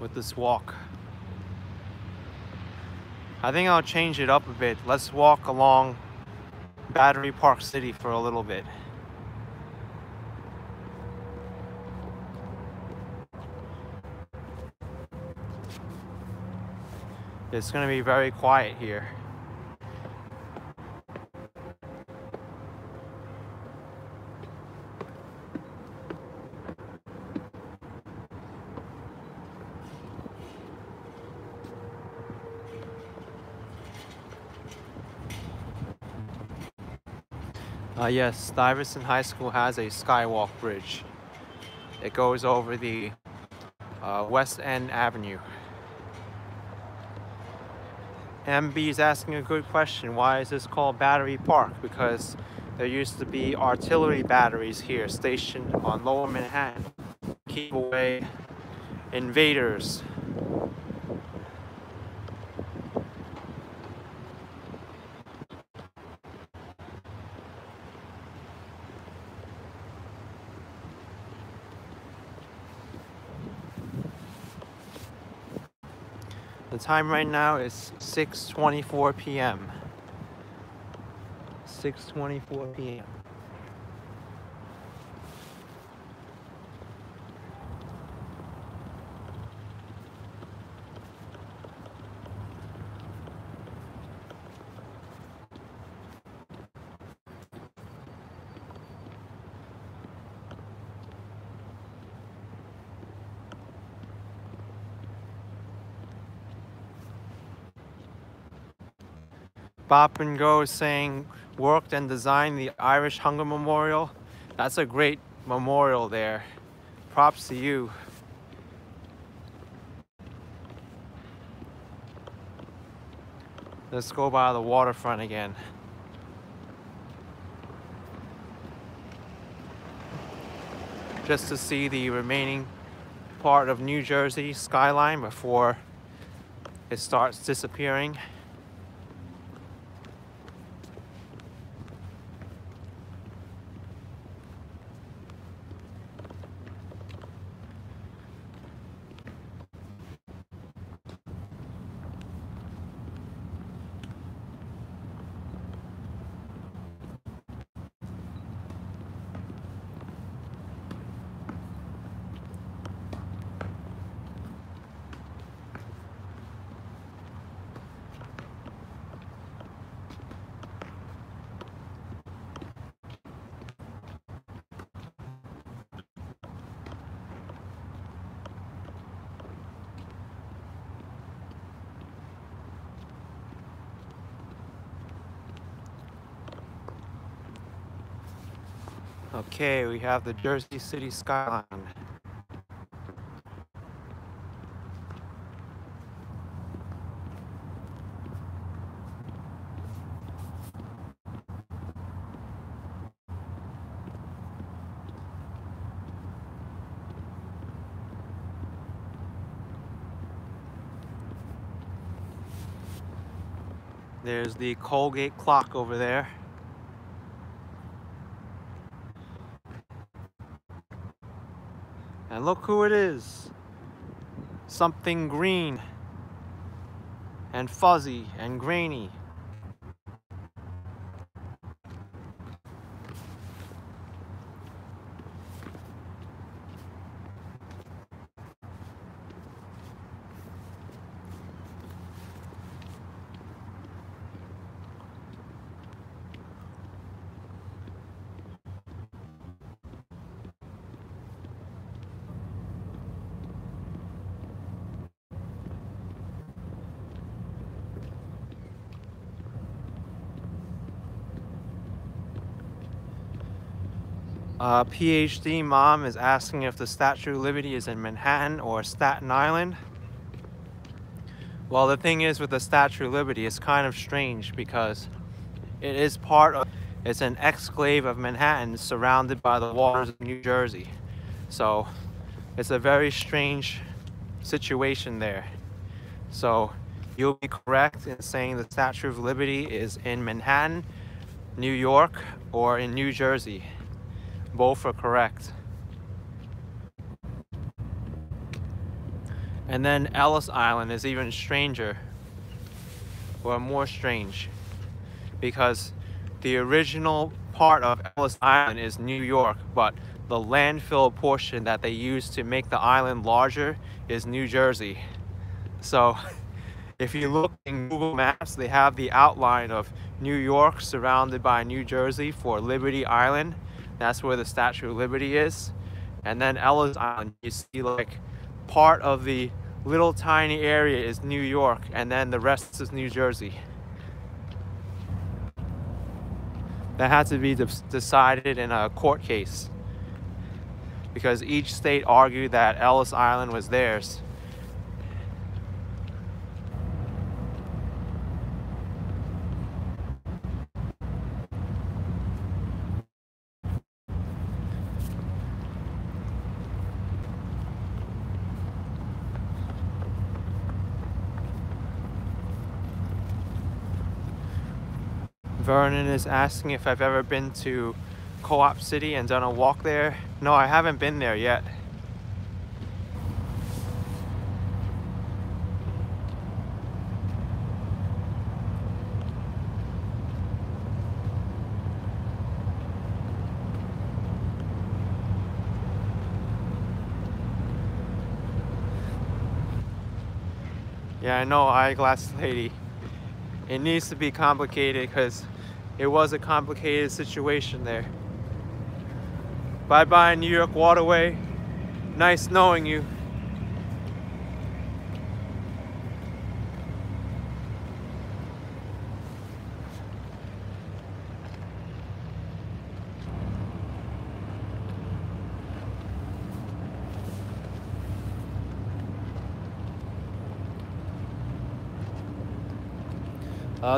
A: with this walk. I think I'll change it up a bit. Let's walk along Battery Park City for a little bit. It's going to be very quiet here. Yes, Stuyvesant High School has a skywalk bridge. It goes over the West End Avenue. MB is asking a good question. Why is this called Battery Park? Because there used to be artillery batteries here stationed on Lower Manhattan to keep away invaders. The time right now is 6:24 p.m. 6:24 p.m. Bop and Go is saying, worked and designed the Irish Hunger Memorial. That's a great memorial there. Props to you. Let's go by the waterfront again. Just to see the remaining part of New Jersey skyline before it starts disappearing. Okay, we have the Jersey City skyline. There's the Colgate clock over there. And look who it is. Something green and fuzzy and grainy. PhD mom is asking if the Statue of Liberty is in Manhattan or Staten Island. Well, the thing is with the Statue of Liberty, it's kind of strange because it is it's an exclave of Manhattan surrounded by the waters of New Jersey. So it's a very strange situation there. So you'll be correct in saying the Statue of Liberty is in Manhattan, New York, or in New Jersey. Both are correct. And then Ellis Island is even stranger, or more strange, because the original part of Ellis Island is New York, but the landfill portion that they used to make the island larger is New Jersey. So if you look in Google Maps, they have the outline of New York surrounded by New Jersey for Liberty Island. That's where the Statue of Liberty is. And then Ellis Island, you see like part of the little tiny area is New York, and then the rest is New Jersey. That had to be decided in a court case because each state argued that Ellis Island was theirs. Vernon is asking if I've ever been to Co-op City and done a walk there. No, I haven't been there yet. Yeah, I know, Eyeglass Lady. It needs to be complicated because it was a complicated situation there. Bye-bye, New York Waterway. Nice knowing you.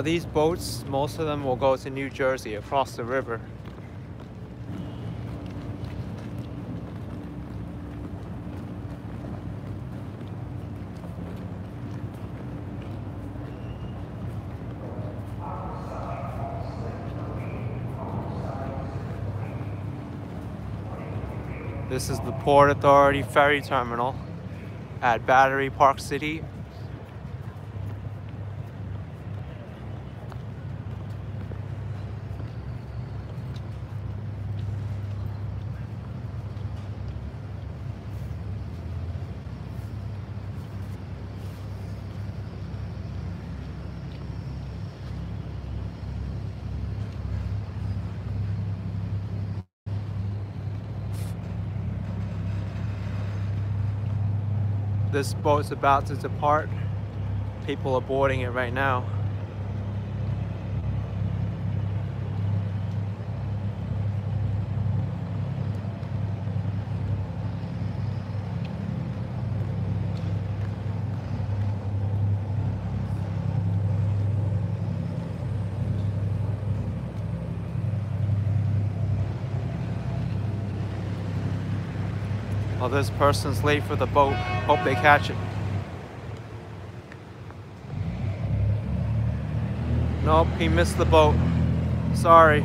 A: These boats, most of them will go to New Jersey across the river. This is the Port Authority Ferry Terminal at Battery Park City. This boat's about to depart. People are boarding it right now. Well, this person's late for the boat. Hope they catch it. Nope, he missed the boat. Sorry.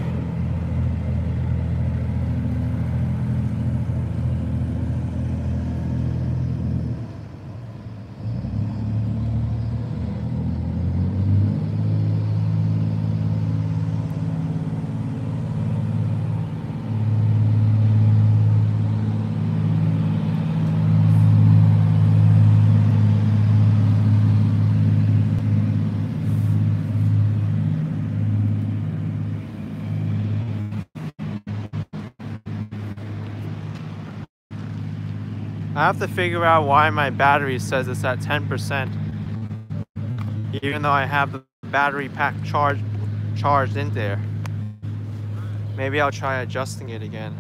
A: I have to figure out why my battery says it's at 10%, even though I have the battery pack charged in there. Maybe I'll try adjusting it again.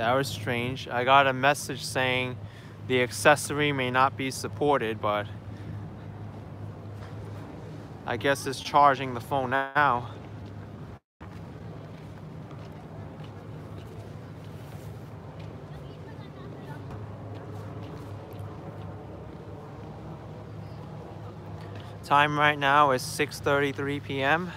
A: That was strange. I got a message saying the accessory may not be supported, but I guess it's charging the phone now. Time right now is 6:33 p.m.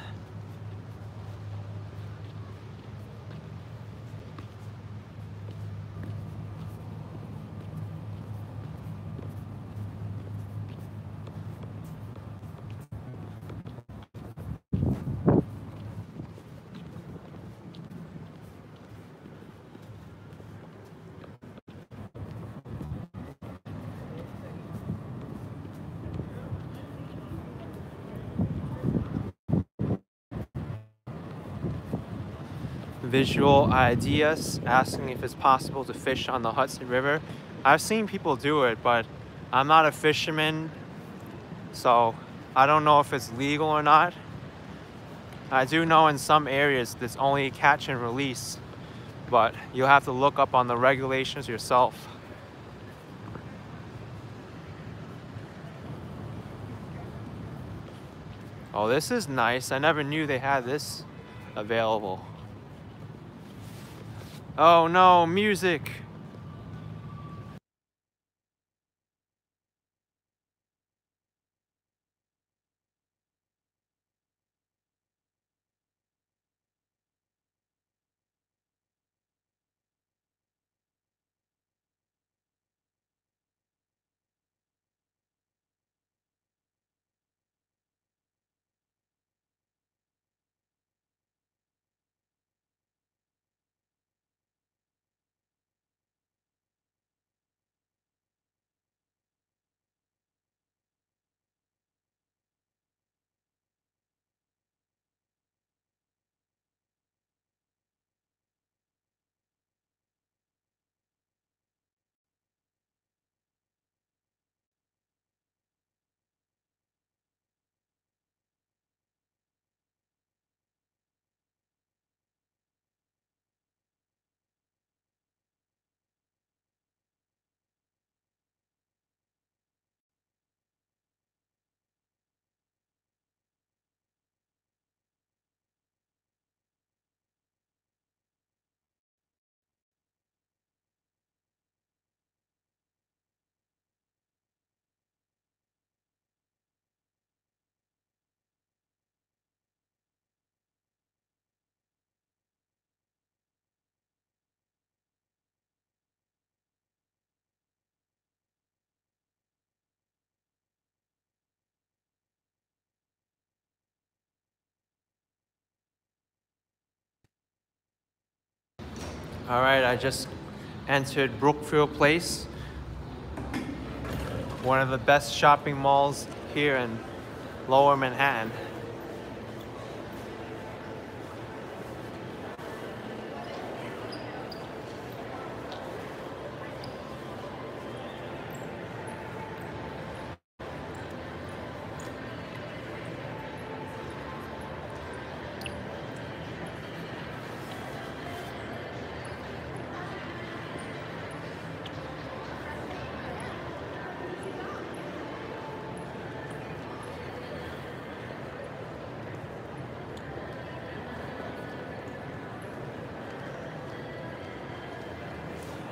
A: Visual ideas, asking if it's possible to fish on the Hudson River. I've seen people do it, but I'm not a fisherman, so I don't know if it's legal or not. I do know in some areas it's only catch and release, but you'll have to look up on the regulations yourself. Oh, this is nice. I never knew they had this available. Oh no, music! All right, I just entered Brookfield Place, one of the best shopping malls here in Lower Manhattan.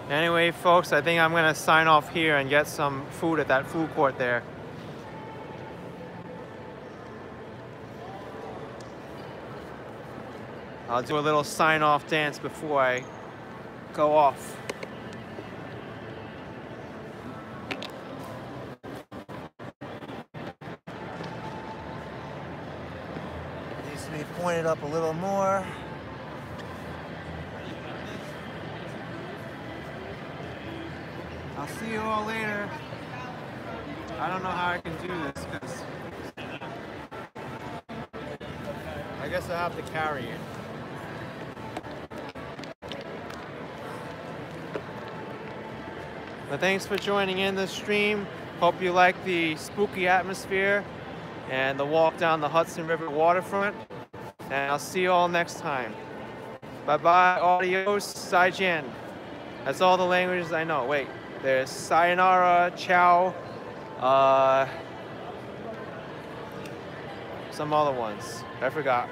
A: Anyway, folks, I think I'm gonna sign off here and get some food at that food court there. I'll do a little sign-off dance before I go off. Needs to be pointed up a little more. I'll see you all later. I don't know how I can do this because I guess I have to carry it. But thanks for joining in the stream. Hope you like the spooky atmosphere and the walk down the Hudson River Waterfront. And I'll see you all next time. Bye bye, adios, zaijian. That's all the languages I know. Wait, there's sayonara, ciao, some other ones. I forgot.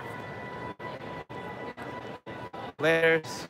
A: Laters.